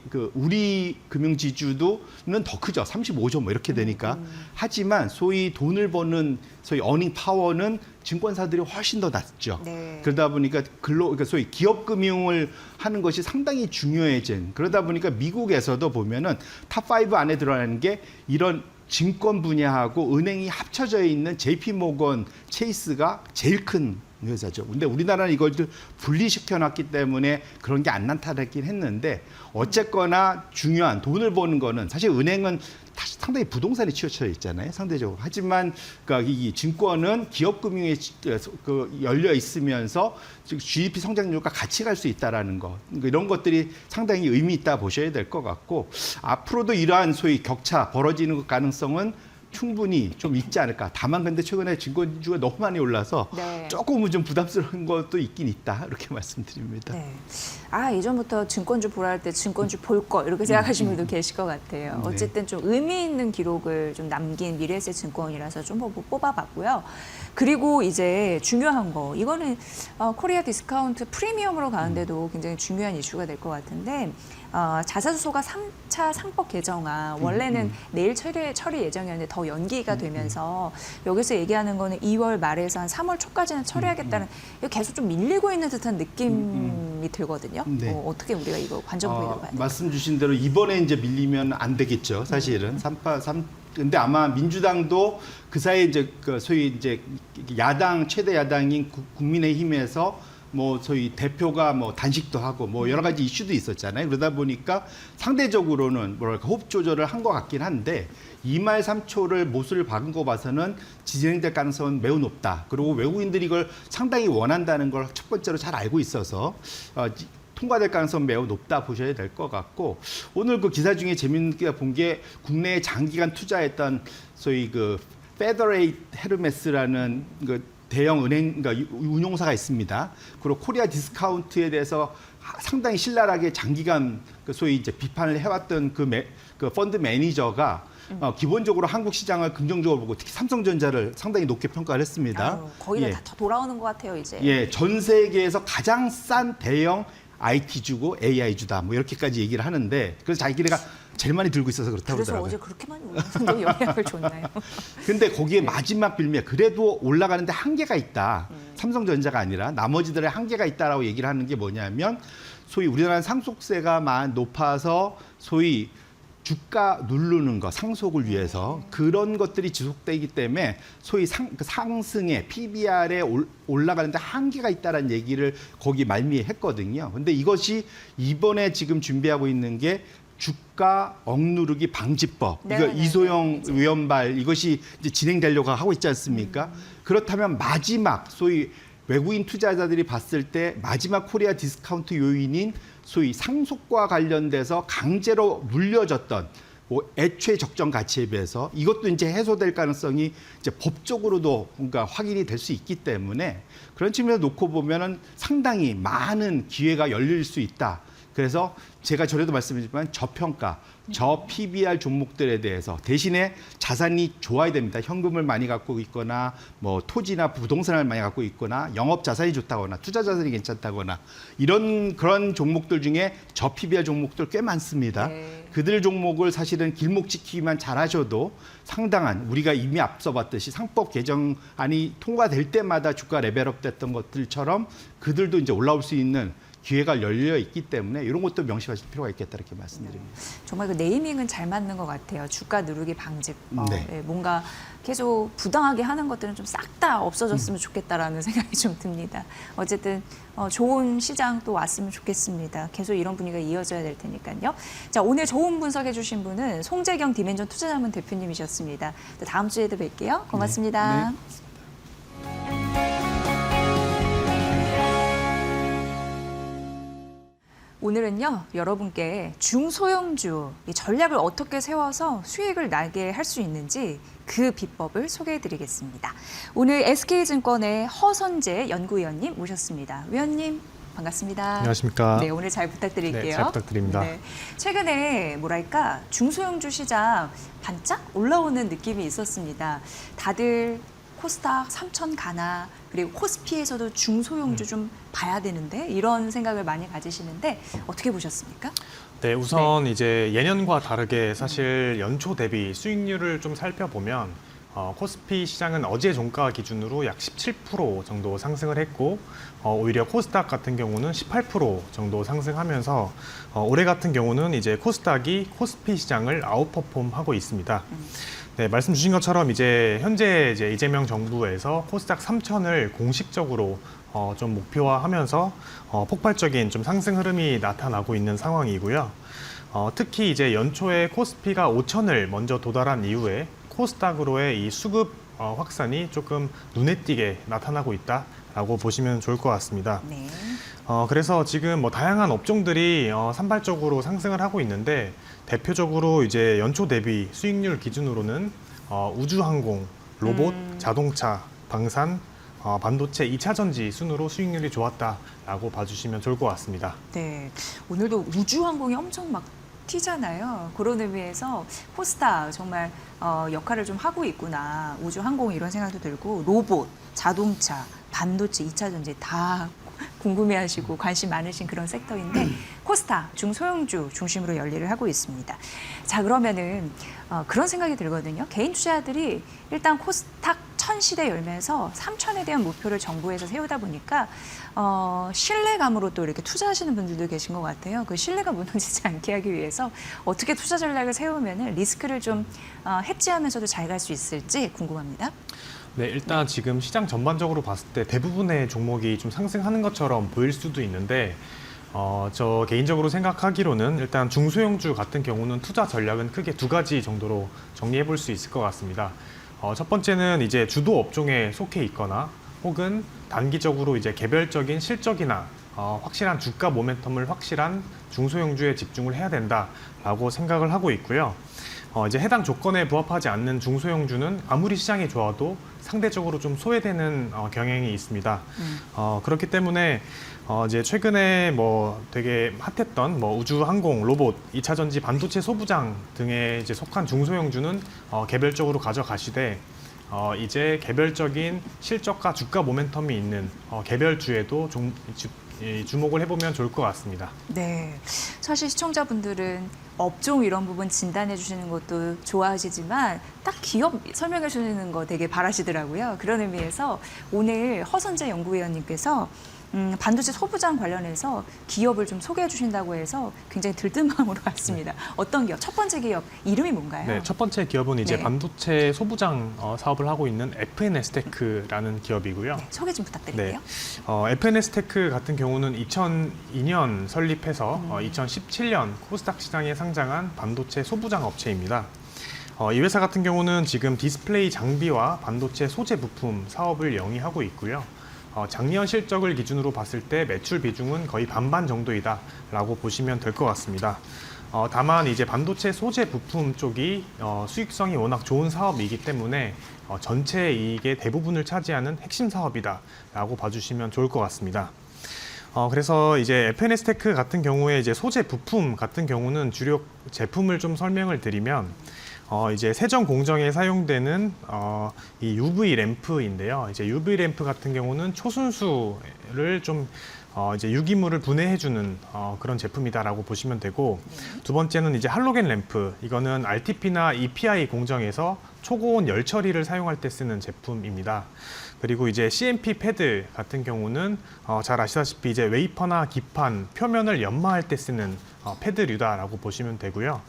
그 우리 금융지주도는 더 크죠. 35조 뭐 이렇게 되니까. 하지만 소위 돈을 버는 소위 어닝 파워는 증권사들이 훨씬 더 낮죠. 네. 그러다 보니까 그러니까 소위 기업 금융을 하는 것이 상당히 중요해진. 그러다 보니까 미국에서도 보면은 탑5 안에 들어가는 게 이런 증권 분야하고 은행이 합쳐져 있는 JP모건 체이스가 제일 큰 회사죠. 근데 우리나라는 이걸 분리시켜 놨기 때문에 그런 게 안 나타났긴 했는데 어쨌거나 중요한 돈을 버는 거는 사실 은행은 상당히 부동산에 치우쳐 있잖아요. 상대적으로. 하지만 그러니까 이 증권은 기업 금융에 열려 있으면서 GDP 성장률과 같이 갈 수 있다라는 것. 이런 것들이 상당히 의미 있다 보셔야 될 것 같고 앞으로도 이러한 소위 격차 벌어지는 가능성은 충분히 좀 있지 않을까. 다만 근데 최근에 증권주가 너무 많이 올라서 네. 조금은 좀 부담스러운 것도 있긴 있다. 이렇게 말씀드립니다. 네. 예전부터 증권주 보라 할 때 증권주 볼 거 이렇게 생각하시는 분도 계실 것 같아요. 네. 어쨌든 좀 의미 있는 기록을 좀 남긴 미래에셋 증권이라서 좀 뽑아봤고요. 그리고 이제 중요한 거 이거는 코리아 디스카운트 프리미엄으로 가는데도 굉장히 중요한 이슈가 될 것 같은데 자사주소가 3차 상법 개정안 원래는 내일 처리 예정이었는데 더 연기가 되면서 여기서 얘기하는 거는 2월 말에서 한 3월 초까지는 처리하겠다는 이거 계속 좀 밀리고 있는 듯한 느낌이 들거든요. 네. 어떻게 우리가 이거 관전포인트로 봐야 돼요? 말씀 주신 대로 이번에 이제 밀리면 안 되겠죠. 사실은 근데 아마 민주당도 그 사이에 이제 그 소위 이제 야당 최대 야당인 국민의힘에서 뭐 소위 대표가 뭐 단식도 하고 뭐 여러 가지 이슈도 있었잖아요. 그러다 보니까 상대적으로는 뭐랄까 호흡 조절을 한 것 같긴 한데 2말 3초를 못을 박은 거 봐서는 진행될 가능성은 매우 높다. 그리고 외국인들이 이걸 상당히 원한다는 걸 첫 번째로 잘 알고 있어서 통과될 가능성은 매우 높다 보셔야 될 것 같고 오늘 그 기사 중에 재미있게 본 게 국내에 장기간 투자했던 소위 그 페더레이트 헤르메스라는 그 대형 은행 그러니까 운용사가 있습니다. 그리고 코리아 디스카운트에 대해서 상당히 신랄하게 장기간 그 소위 이제 비판을 해왔던 그 펀드 매니저가 기본적으로 한국 시장을 긍정적으로 보고 특히 삼성전자를 상당히 높게 평가를 했습니다. 거의 다 돌아오는 것 같아요 이제. 예, 전 세계에서 가장 싼 대형 IT주고 AI주다 뭐 이렇게까지 얘기를 하는데 그래서 자기네가 제일 많이 들고 있어서 그렇다고 그래서 그러더라고요. 어제 그렇게 많이 올랐는데 영향을 줬나요? 근데 거기에 마지막 빌미에 그래도 올라가는데 한계가 있다. 삼성전자가 아니라 나머지들의 한계가 있다라고 얘기를 하는 게 뭐냐면 소위 우리나라는 상속세가 높아서 소위 주가 누르는 거 상속을 위해서 그런 것들이 지속되기 때문에 소위 상승의 PBR에 올라가는데 한계가 있다라는 얘기를 거기 말미에 했거든요. 근데 이것이 이번에 지금 준비하고 있는 게 주가 억누르기 방지법, 이거 이소영 의원발 이것이 이제 진행되려고 하고 있지 않습니까? 그렇다면 마지막 소위 외국인 투자자들이 봤을 때 마지막 코리아 디스카운트 요인인 소위 상속과 관련돼서 강제로 물려졌던 애초에 적정 가치에 비해서 이것도 이제 해소될 가능성이 이제 법적으로도 뭔가 확인이 될 수 있기 때문에 그런 측면에서 놓고 보면은 상당히 많은 기회가 열릴 수 있다. 그래서 제가 전에도 말씀드렸지만 저평가, 저 PBR 종목들에 대해서 대신에 자산이 좋아야 됩니다. 현금을 많이 갖고 있거나 뭐 토지나 부동산을 많이 갖고 있거나 영업 자산이 좋다거나 투자 자산이 괜찮다거나 그런 종목들 중에 저 PBR 종목들 꽤 많습니다. 네. 그들 종목을 사실은 길목 지키기만 잘하셔도 상당한 우리가 이미 앞서 봤듯이 상법 개정안이 통과될 때마다 주가 레벨업 됐던 것들처럼 그들도 이제 올라올 수 있는 기회가 열려 있기 때문에 이런 것도 명심하실 필요가 있겠다 이렇게 말씀드립니다. 정말 그 네이밍은 잘 맞는 것 같아요. 주가 누르기 방지법. 네. 예, 뭔가 계속 부당하게 하는 것들은 좀 싹 다 없어졌으면 좋겠다라는 생각이 좀 듭니다. 어쨌든 좋은 시장 또 왔으면 좋겠습니다. 계속 이런 분위기가 이어져야 될 테니까요. 자, 오늘 좋은 분석해 주신 분은 송재경 디멘전 투자자문 대표님이셨습니다. 또 다음 주에도 뵐게요. 고맙습니다. 네. 오늘은요, 여러분께 중소형주 이 전략을 어떻게 세워서 수익을 나게 할 수 있는지 그 비법을 소개해드리겠습니다. 오늘 SK증권의 허선재 연구위원님 모셨습니다. 위원님 반갑습니다. 안녕하십니까. 네, 오늘 잘 부탁드릴게요. 네, 잘 부탁드립니다. 네, 최근에 뭐랄까 중소형주 시장 반짝 올라오는 느낌이 있었습니다. 다들 코스닥 3천 가나 그리고 코스피에서도 중소형주 좀 봐야 되는데 이런 생각을 많이 가지시는데 어떻게 보셨습니까? 네, 우선 이제 예년과 다르게 사실 연초 대비 수익률을 좀 살펴보면 코스피 시장은 어제 종가 기준으로 약 17% 정도 상승을 했고 오히려 코스닥 같은 경우는 18% 정도 상승하면서 올해 같은 경우는 이제 코스닥이 코스피 시장을 아웃퍼폼하고 있습니다. 네, 말씀 주신 것처럼 이제 현재 이제 이재명 정부에서 코스닥 3천을 공식적으로 좀 목표화하면서 폭발적인 좀 상승 흐름이 나타나고 있는 상황이고요. 특히 이제 연초에 코스피가 5천을 먼저 도달한 이후에 코스닥으로의 이 수급 확산이 조금 눈에 띄게 나타나고 있다라고 보시면 좋을 것 같습니다. 네. 그래서 지금 뭐 다양한 업종들이 산발적으로 상승을 하고 있는데 대표적으로 이제 연초 대비 수익률 기준으로는 우주항공, 로봇, 자동차, 방산, 반도체 2차 전지 순으로 수익률이 좋았다라고 봐주시면 좋을 것 같습니다. 네, 오늘도 우주항공이 엄청 막 튀잖아요. 그런 의미에서 코스닥 정말 역할을 좀 하고 있구나. 우주항공 이런 생각도 들고 로봇, 자동차, 반도체, 2차 전지 다 궁금해하시고 관심 많으신 그런 섹터인데 코스닥 중소형주 중심으로 열일을 하고 있습니다. 자, 그러면은 그런 생각이 들거든요. 개인 투자자들이 일단 코스닥 1000 시대 열면서 3000에 대한 목표를 정부에서 세우다 보니까 신뢰감으로 또 이렇게 투자하시는 분들도 계신 것 같아요. 그 신뢰가 무너지지 않게 하기 위해서 어떻게 투자 전략을 세우면은 리스크를 좀 해지하면서도 잘 갈 수 있을지 궁금합니다. 네, 일단 지금 시장 전반적으로 봤을 때 대부분의 종목이 좀 상승하는 것처럼 보일 수도 있는데 저 개인적으로 생각하기로는 일단 중소형주 같은 경우는 투자 전략은 크게 두 가지 정도로 정리해 볼 수 있을 것 같습니다. 첫 번째는 이제 주도 업종에 속해 있거나 혹은 단기적으로 이제 개별적인 실적이나 확실한 주가 모멘텀을 확실한 중소형주에 집중을 해야 된다라고 생각을 하고 있고요. 이제 해당 조건에 부합하지 않는 중소형주는 아무리 시장이 좋아도 상대적으로 좀 소외되는 경향이 있습니다. 그렇기 때문에 이제 최근에 뭐 되게 핫했던 뭐 우주항공, 로봇, 2차 전지, 반도체 소부장 등에 이제 속한 중소형주는 개별적으로 가져가시되 이제 개별적인 실적과 주가 모멘텀이 있는 개별주에도 좀 주목을 해보면 좋을 것 같습니다. 네, 사실 시청자분들은 업종 이런 부분 진단해 주시는 것도 좋아하시지만 딱 기업 설명해 주시는 거 되게 바라시더라고요. 그런 의미에서 오늘 허선재 연구위원님께서 반도체 소부장 관련해서 기업을 좀 소개해 주신다고 해서 굉장히 들뜬 마음으로 왔습니다. 어떤 기업? 첫 번째 기업 이름이 뭔가요? 네, 첫 번째 기업은 이제 네. 반도체 소부장 사업을 하고 있는 FNS테크라는 기업이고요. 네, 소개 좀 부탁드릴게요. FNS테크 같은 경우는 2002년 설립해서 2017년 코스닥 시장에 상장한 반도체 소부장 업체입니다. 이 회사 같은 경우는 지금 디스플레이 장비와 반도체 소재 부품 사업을 영위하고 있고요. 작년 실적을 기준으로 봤을 때 매출 비중은 거의 반반 정도이다라고 보시면 될 것 같습니다. 다만 이제 반도체 소재 부품 쪽이 수익성이 워낙 좋은 사업이기 때문에 전체 이익의 대부분을 차지하는 핵심 사업이다라고 봐주시면 좋을 것 같습니다. 그래서 이제 FNS테크 같은 경우에 이제 소재 부품 같은 경우는 주력 제품을 좀 설명을 드리면 이제 세정 공정에 사용되는 이 UV 램프인데요. 이제 UV 램프 같은 경우는 초순수를 좀 이제 유기물을 분해해주는 그런 제품이다라고 보시면 되고, 두 번째는 이제 할로겐 램프. 이거는 RTP나 EPI 공정에서 초고온 열 처리를 사용할 때 쓰는 제품입니다. 그리고 이제 CMP 패드 같은 경우는 잘 아시다시피 이제 웨이퍼나 기판 표면을 연마할 때 쓰는 패드류다라고 보시면 되고요.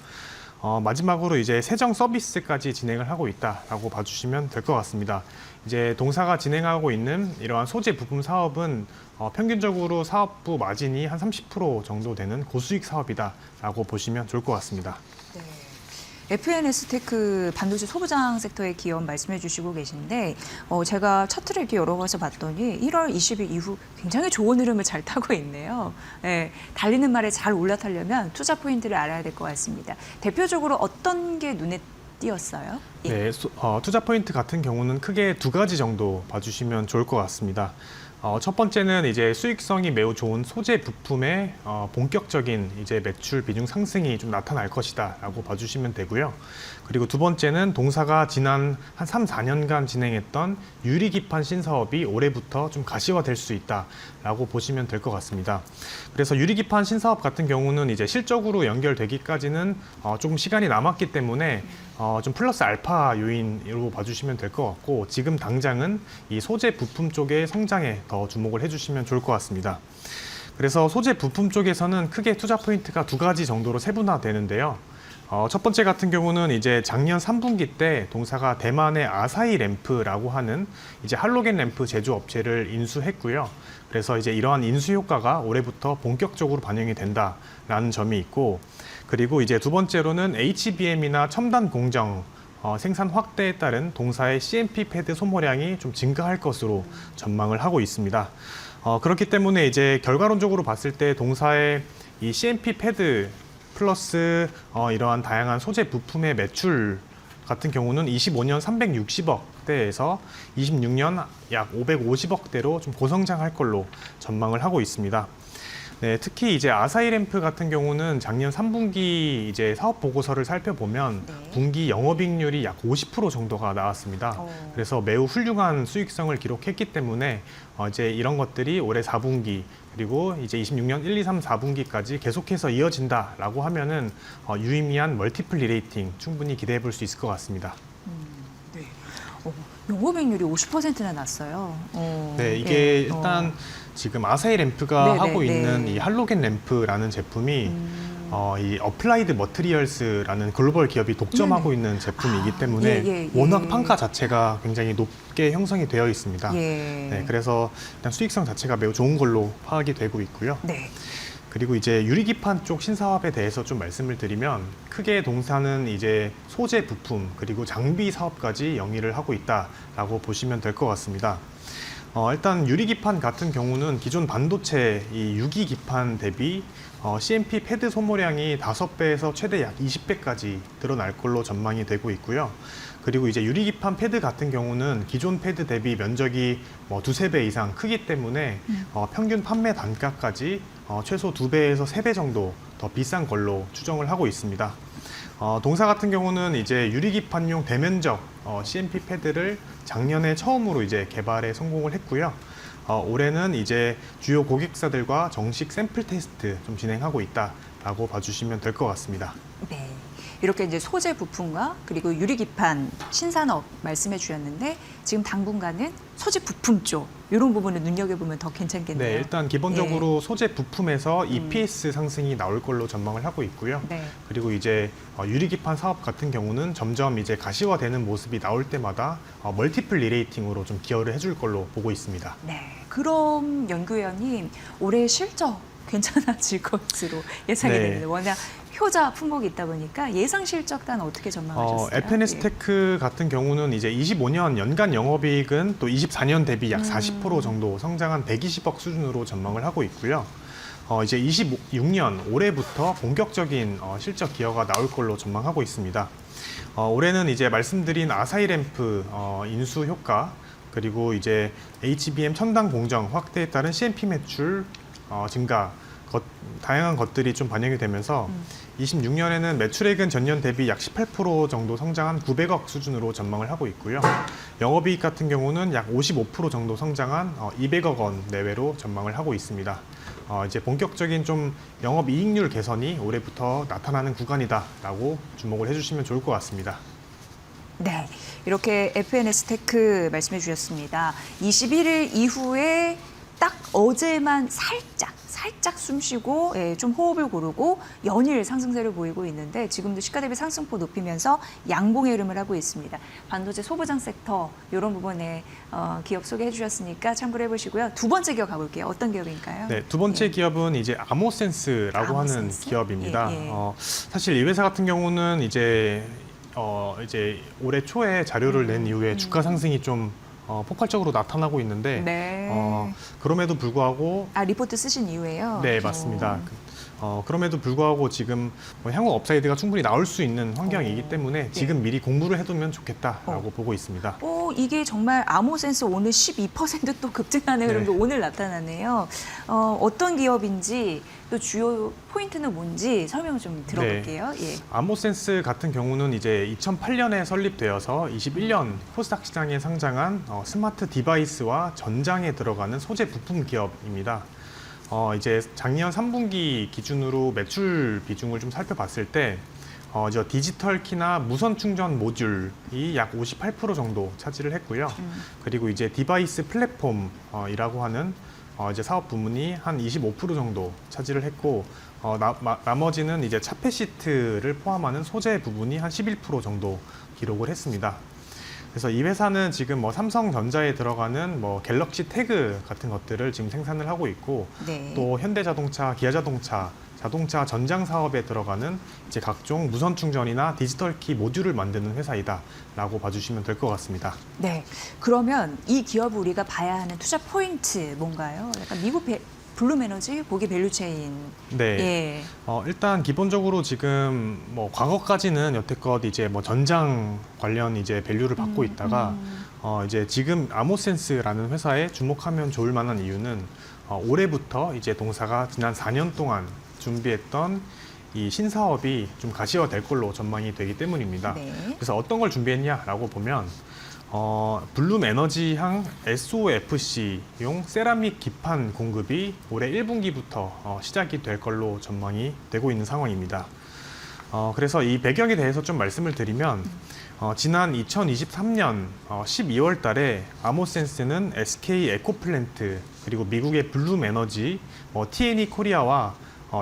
마지막으로 이제 세정 서비스까지 진행을 하고 있다라고 봐주시면 될 것 같습니다. 이제 동사가 진행하고 있는 이러한 소재 부품 사업은 평균적으로 사업부 마진이 한 30% 정도 되는 고수익 사업이다라고 보시면 좋을 것 같습니다. 네. FNS테크 반도체 소부장 섹터의 기업 말씀해 주시고 계신데 제가 차트를 이렇게 열어봐서 봤더니 1월 20일 이후 굉장히 좋은 흐름을 잘 타고 있네요. 네, 달리는 말에 잘 올라타려면 투자 포인트를 알아야 될 것 같습니다. 대표적으로 어떤 게 눈에 띄었어요? 예. 네, 투자 포인트 같은 경우는 크게 두 가지 정도 봐주시면 좋을 것 같습니다. 첫 번째는 이제 수익성이 매우 좋은 소재 부품의 본격적인 이제 매출 비중 상승이 좀 나타날 것이다라고 봐주시면 되고요. 그리고 두 번째는 동사가 지난 한 3, 4년간 진행했던 유리기판 신사업이 올해부터 좀 가시화될 수 있다라고 보시면 될 것 같습니다. 그래서 유리기판 신사업 같은 경우는 이제 실적으로 연결되기까지는 조금 시간이 남았기 때문에 좀 플러스 알파 요인으로 봐주시면 될 것 같고, 지금 당장은 이 소재 부품 쪽의 성장에 더 주목을 해주시면 좋을 것 같습니다. 그래서 소재 부품 쪽에서는 크게 투자 포인트가 두 가지 정도로 세분화되는데요. 첫 번째 같은 경우는 이제 작년 3분기 때 동사가 대만의 아사히 램프라고 하는 이제 할로겐 램프 제조업체를 인수했고요. 그래서 이제 이러한 인수 효과가 올해부터 본격적으로 반영이 된다라는 점이 있고, 그리고 이제 두 번째로는 HBM이나 첨단 공정 생산 확대에 따른 동사의 CMP 패드 소모량이 좀 증가할 것으로 전망을 하고 있습니다. 그렇기 때문에 이제 결과론적으로 봤을 때 동사의 이 CMP 패드 플러스 이러한 다양한 소재 부품의 매출 같은 경우는 25년 360억대에서 26년 약 550억대로 좀 고성장할 걸로 전망을 하고 있습니다. 네, 특히 이제 아사히 램프 같은 경우는 작년 3분기 이제 사업 보고서를 살펴보면 네. 분기 영업이익률이 약 50% 정도가 나왔습니다. 그래서 매우 훌륭한 수익성을 기록했기 때문에 이제 이런 것들이 올해 4분기 그리고 이제 26년 1, 2, 3, 4분기까지 계속해서 이어진다라고 하면은 유의미한 멀티플 리레이팅 충분히 기대해 볼 수 있을 것 같습니다. 네. 영업이익률이 50%나 났어요. 네, 이게 예. 일단 지금 아사히 램프가 네네, 하고 네. 있는 이 할로겐 램프라는 제품이 이 어플라이드 머티리얼스라는 글로벌 기업이 독점하고 있는 제품이기 때문에 예. 워낙 판가 자체가 굉장히 높게 형성이 되어 있습니다. 예. 네, 그래서 일단 수익성 자체가 매우 좋은 걸로 파악이 되고 있고요. 네. 그리고 이제 유리기판 쪽 신사업에 대해서 좀 말씀을 드리면 크게 동사는 이제 소재 부품 그리고 장비 사업까지 영위를 하고 있다라고 보시면 될 것 같습니다. 일단 유리기판 같은 경우는 기존 반도체 이 유기기판 대비 CMP 패드 소모량이 5배에서 최대 약 20배까지 늘어날 걸로 전망이 되고 있고요. 그리고 이제 유리기판 패드 같은 경우는 기존 패드 대비 면적이 뭐 2~3배 이상 크기 때문에 평균 판매 단가까지 최소 2배에서 3배 정도 더 비싼 걸로 추정을 하고 있습니다. 동사 같은 경우는 이제 유리기판용 대면적 CMP 패드를 작년에 처음으로 이제 개발에 성공을 했고요. 올해는 이제 주요 고객사들과 정식 샘플 테스트 좀 진행하고 있다라고 봐주시면 될 것 같습니다. 네. 이렇게 이제 소재 부품과 그리고 유리기판 신산업 말씀해 주셨는데 지금 당분간은 소재 부품 쪽 이런 부분을 눈여겨보면 더 괜찮겠네요. 네, 일단 기본적으로 소재 부품에서 EPS 상승이 나올 걸로 전망을 하고 있고요. 네. 그리고 이제 유리기판 사업 같은 경우는 점점 이제 가시화되는 모습이 나올 때마다 멀티플 리레이팅으로 좀 기여를 해줄 걸로 보고 있습니다. 네. 그럼 연구위원님 올해 실적 괜찮아질 것으로 예상이 네. 됩니다. 워낙 효자 품목이 있다 보니까 예상 실적단 어떻게 전망하셨어요? FNS테크 같은 경우는 이제 25년 연간 영업이익은 또 24년 대비 약 40% 정도 성장한 120억 수준으로 전망을 하고 있고요. 이제 26년 올해부터 본격적인 실적 기여가 나올 걸로 전망하고 있습니다. 올해는 이제 말씀드린 아사히 램프 인수 효과 그리고 이제 HBM 첨단 공정 확대에 따른 CMP 매출 증가, 다양한 것들이 좀 반영이 되면서 26년에는 매출액은 전년 대비 약 18% 정도 성장한 900억 수준으로 전망을 하고 있고요. 영업이익 같은 경우는 약 55% 정도 성장한 200억 원 내외로 전망을 하고 있습니다. 이제 본격적인 좀 영업이익률 개선이 올해부터 나타나는 구간이다라고 주목을 해주시면 좋을 것 같습니다. 네, 이렇게 FNS테크 말씀해 주셨습니다. 21일 이후에 딱 어제만 살짝 숨 쉬고 좀 호흡을 고르고 연일 상승세를 보이고 있는데 지금도 시가 대비 상승폭 높이면서 양봉의 흐름을 하고 있습니다. 반도체 소부장 섹터 이런 부분에 기업 소개해 주셨으니까 참고를 해보시고요. 두 번째 기업 가볼게요. 어떤 기업인가요? 네, 두 번째 기업은 이제 아모센스라고 하는 아모센스? 기업입니다. 예, 예. 사실 이 회사 같은 경우는 이제 올해 초에 자료를 낸 이후에 주가 상승이 좀 폭발적으로 나타나고 있는데 네. 그럼에도 불구하고 리포트 쓰신 이유예요? 네, 맞습니다. 그럼에도 불구하고 지금 향후 업사이드가 충분히 나올 수 있는 환경이기 때문에 지금 미리 공부를 해두면 좋겠다라고 보고 있습니다. 이게 정말 아모센스 오늘 12%또 급등하는 흐름도 네. 오늘 나타나네요. 어떤 기업인지 또 주요 포인트는 뭔지 설명 좀 들어볼게요. 예. 아모센스 같은 경우는 이제 2008년에 설립되어서 21년 코스닥 시장에 상장한 스마트 디바이스와 전장에 들어가는 소재 부품 기업입니다. 이제 작년 3분기 기준으로 매출 비중을 좀 살펴봤을 때 저 디지털 키나 무선 충전 모듈이 약 58% 정도 차지를 했고요. 그리고 이제 디바이스 플랫폼이라고 하는 이제 사업 부문이 한 25% 정도 차지를 했고 나머지는 이제 차폐 시트를 포함하는 소재 부분이 한 11% 정도 기록을 했습니다. 그래서 이 회사는 지금 삼성전자에 들어가는 갤럭시 태그 같은 것들을 지금 생산을 하고 있고 네. 또 현대자동차, 기아자동차, 자동차 전장 사업에 들어가는 이제 각종 무선 충전이나 디지털 키 모듈을 만드는 회사이다라고 봐주시면 될 것 같습니다. 네. 그러면 이 기업을 우리가 봐야 하는 투자 포인트 뭔가요? 약간 미국 블룸에너지 고기 밸류체인. 네. 예. 일단 기본적으로 지금 과거까지는 여태껏 이제 전장 관련 이제 밸류를 받고 있다가 이제 지금 아모센스라는 회사에 주목하면 좋을 만한 이유는 올해부터 이제 동사가 지난 4년 동안 준비했던 이 신사업이 좀 가시화될 걸로 전망이 되기 때문입니다. 네. 그래서 어떤 걸 준비했냐라고 보면 블룸에너지향 SOFC용 세라믹 기판 공급이 올해 1분기부터 시작이 될 걸로 전망이 되고 있는 상황입니다. 그래서 이 배경에 대해서 좀 말씀을 드리면 지난 2023년 12월 달에 아모센스는 SK 에코플랜트 그리고 미국의 블룸에너지, TNE 코리아와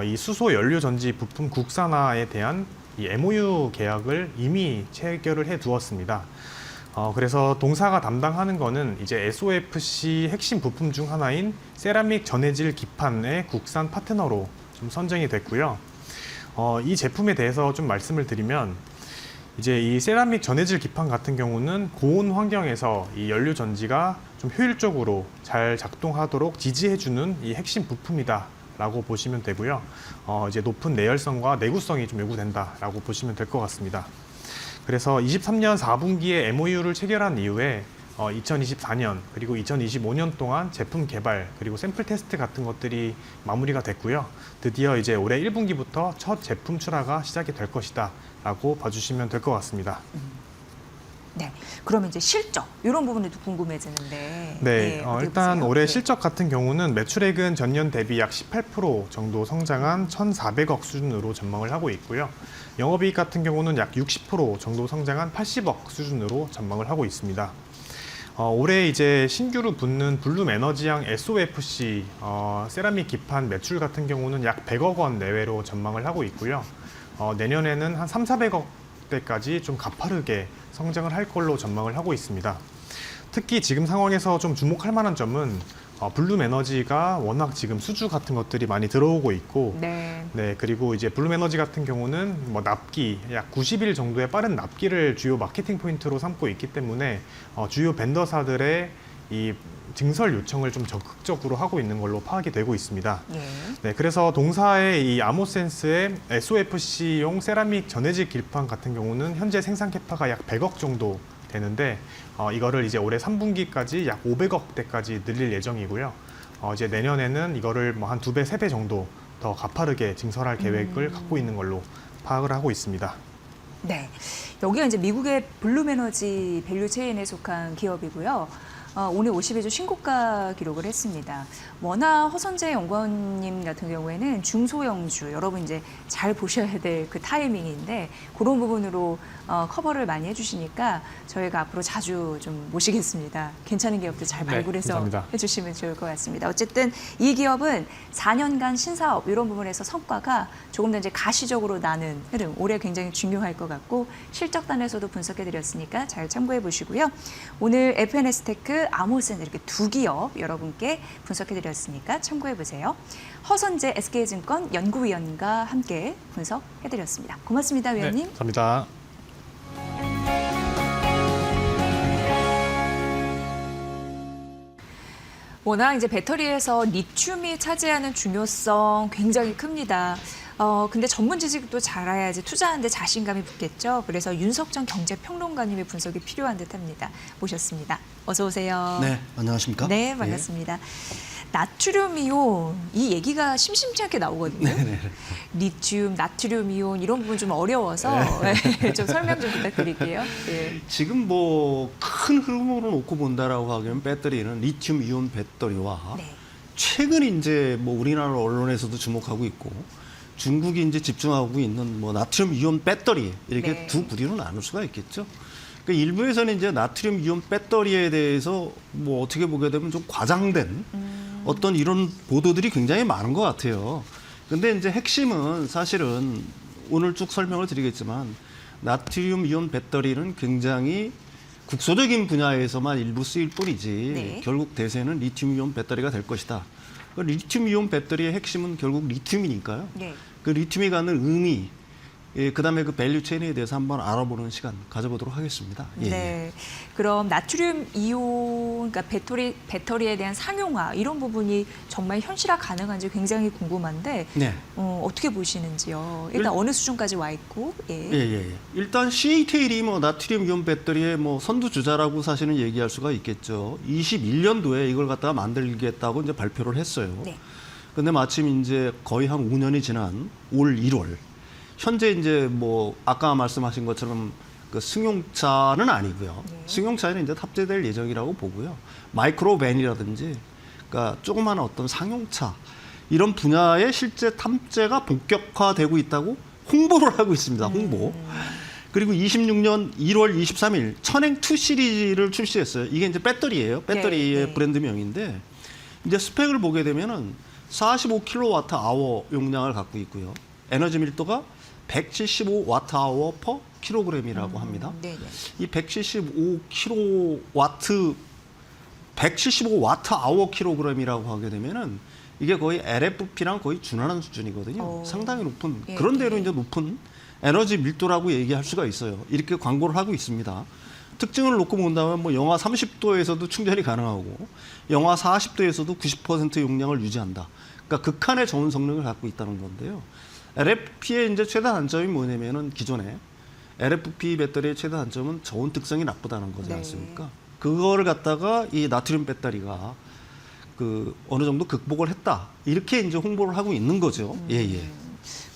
이 수소 연료 전지 부품 국산화에 대한 이 MOU 계약을 이미 체결을 해 두었습니다. 그래서 동사가 담당하는 거는 이제 SOFC 핵심 부품 중 하나인 세라믹 전해질 기판의 국산 파트너로 좀 선정이 됐고요. 이 제품에 대해서 좀 말씀을 드리면 이제 이 세라믹 전해질 기판 같은 경우는 고온 환경에서 이 연료 전지가 좀 효율적으로 잘 작동하도록 지지해주는 이 핵심 부품이다라고 보시면 되고요. 이제 높은 내열성과 내구성이 좀 요구된다라고 보시면 될 것 같습니다. 그래서 23년 4분기에 MOU를 체결한 이후에 2024년 그리고 2025년 동안 제품 개발 그리고 샘플 테스트 같은 것들이 마무리가 됐고요. 드디어 이제 올해 1분기부터 첫 제품 출하가 시작이 될 것이다 라고 봐주시면 될 것 같습니다. 네. 그러면 이제 실적 이런 부분도 궁금해지는데. 네, 어떻게 일단 보세요? 올해 네. 실적 같은 경우는 매출액은 전년 대비 약 18% 정도 성장한 1,400억 수준으로 전망을 하고 있고요. 영업이익 같은 경우는 약 60% 정도 성장한 80억 수준으로 전망을 하고 있습니다. 올해 이제 신규로 붙는 블룸에너지향 SOFC 세라믹 기판 매출 같은 경우는 약 100억 원 내외로 전망을 하고 있고요. 내년에는 한 3,400억 대까지 좀 가파르게 성장을 할 걸로 전망을 하고 있습니다. 특히 지금 상황에서 좀 주목할 만한 점은 블룸에너지가 워낙 지금 수주 같은 것들이 많이 들어오고 있고 네. 네, 그리고 이제 블룸에너지 같은 경우는 납기, 약 90일 정도의 빠른 납기를 주요 마케팅 포인트로 삼고 있기 때문에 주요 벤더사들의 이 증설 요청을 좀 적극적으로 하고 있는 걸로 파악이 되고 있습니다. 예. 네, 그래서 동사의 이 아모센스의 SOFC용 세라믹 전해질 기판 같은 경우는 현재 생산 캐파가 약 100억 정도 되는데 이거를 이제 올해 3분기까지 약 500억 대까지 늘릴 예정이고요. 이제 내년에는 이거를 뭐 한 2배, 3배 정도 더 가파르게 증설할 계획을 갖고 있는 걸로 파악을 하고 있습니다. 네, 여기가 이제 미국의 블룸에너지 밸류 체인에 속한 기업이고요. 오늘 52주 신고가 기록을 했습니다. 워낙 허선재 연구원님 같은 경우에는 중소형주, 여러분 이제 잘 보셔야 될 그 타이밍인데 그런 부분으로 커버를 많이 해주시니까 저희가 앞으로 자주 좀 모시겠습니다. 괜찮은 기업들 잘 네, 발굴해서 감사합니다. 해주시면 좋을 것 같습니다. 어쨌든 이 기업은 4년간 신사업 이런 부분에서 성과가 조금 더 이제 가시적으로 나는 흐름, 올해 굉장히 중요할 것 같고 실적단에서도 분석해드렸으니까 잘 참고해 보시고요. 오늘 FNS테크, 아모센 이렇게 두 기업 여러분께 분석해드렸으니까 참고해 보세요. 허선재 SK증권 연구위원과 함께 분석해드렸습니다. 고맙습니다, 위원님. 네, 감사합니다. 워낙 이제 배터리에서 리튬이 차지하는 중요성 굉장히 큽니다. 근데 전문 지식도 잘 알아야지 투자하는데 자신감이 붙겠죠. 그래서 윤석정 경제평론가님의 분석이 필요한 듯합니다. 모셨습니다. 어서 오세요. 네, 안녕하십니까? 네, 반갑습니다. 나트륨 이온 이 얘기가 심심치 않게 나오거든요. 리튬, 나트륨 이온 이런 부분 좀 어려워서 좀 설명 좀 부탁드릴게요. 네. 지금 뭐 큰 흐름으로 놓고 본다라고 하기에는 배터리는 리튬 이온 배터리와 네. 최근 이제 뭐 우리나라 언론에서도 주목하고 있고 중국이 이제 집중하고 있는 뭐 나트륨 이온 배터리 이렇게 네. 두 부류로 나눌 수가 있겠죠. 그러니까 일부에서는 이제 나트륨 이온 배터리에 대해서 뭐 어떻게 보게 되면 좀 과장된 어떤 이런 보도들이 굉장히 많은 것 같아요. 근데 이제 핵심은 사실은 오늘 쭉 설명을 드리겠지만 나트륨 이온 배터리는 굉장히 국소적인 분야에서만 일부 쓰일 뿐이지 네. 결국 대세는 리튬 이온 배터리가 될 것이다. 그 리튬 이온 배터리의 핵심은 결국 리튬이니까요. 네. 그 리튬이 갖는 의미, 그다음에 그 밸류 체인에 대해서 한번 알아보는 시간 가져보도록 하겠습니다. 예. 네. 그럼 나트륨 이온, 그러니까 배터리에 대한 상용화 이런 부분이 정말 현실화 가능한지 굉장히 궁금한데 네. 어떻게 보시는지요? 일단 어느 수준까지 와 있고? 예. 예. 일단 CATL이 뭐 나트륨 이온 배터리의 뭐 선두주자라고 사실은 얘기할 수가 있겠죠. 21년도에 이걸 갖다가 만들겠다고 이제 발표를 했어요. 네. 근데 마침 이제 거의 한 5년이 지난 올 1월 현재 이제 뭐 아까 말씀하신 것처럼 그 승용차는 아니고요. 네. 승용차에는 이제 탑재될 예정이라고 보고요. 마이크로밴이라든지 그러니까 조그마한 어떤 상용차 이런 분야에 실제 탑재가 본격화되고 있다고 홍보를 하고 있습니다. 홍보. 그리고 26년 1월 23일 천행2 시리즈를 출시했어요. 이게 이제 배터리예요. 배터리의 네. 브랜드명인데 이제 스펙을 보게 되면은 45kWh 용량을 갖고 있고요. 에너지 밀도가 175Wh per 킬로그램이라고 합니다. 네. 이 175Wh 킬로그램이라고 하게 되면은 이게 거의 LFP랑 거의 준하는 수준이거든요. 상당히 높은 예, 그런대로 예. 이제 높은 에너지 밀도라고 얘기할 수가 있어요. 이렇게 광고를 하고 있습니다. 특징을 놓고 본다면 뭐 영하 30도에서도 충전이 가능하고 영하 40도에서도 90% 용량을 유지한다. 그러니까 극한의 저온 성능을 갖고 있다는 건데요. LFP의 이제 최대 단점이 뭐냐면은 기존에 LFP 배터리의 최대 단점은 저온 특성이 나쁘다는 거지 네. 않습니까? 그거를 갖다가 이 나트륨 배터리가 그 어느 정도 극복을 했다. 이렇게 이제 홍보를 하고 있는 거죠. 예.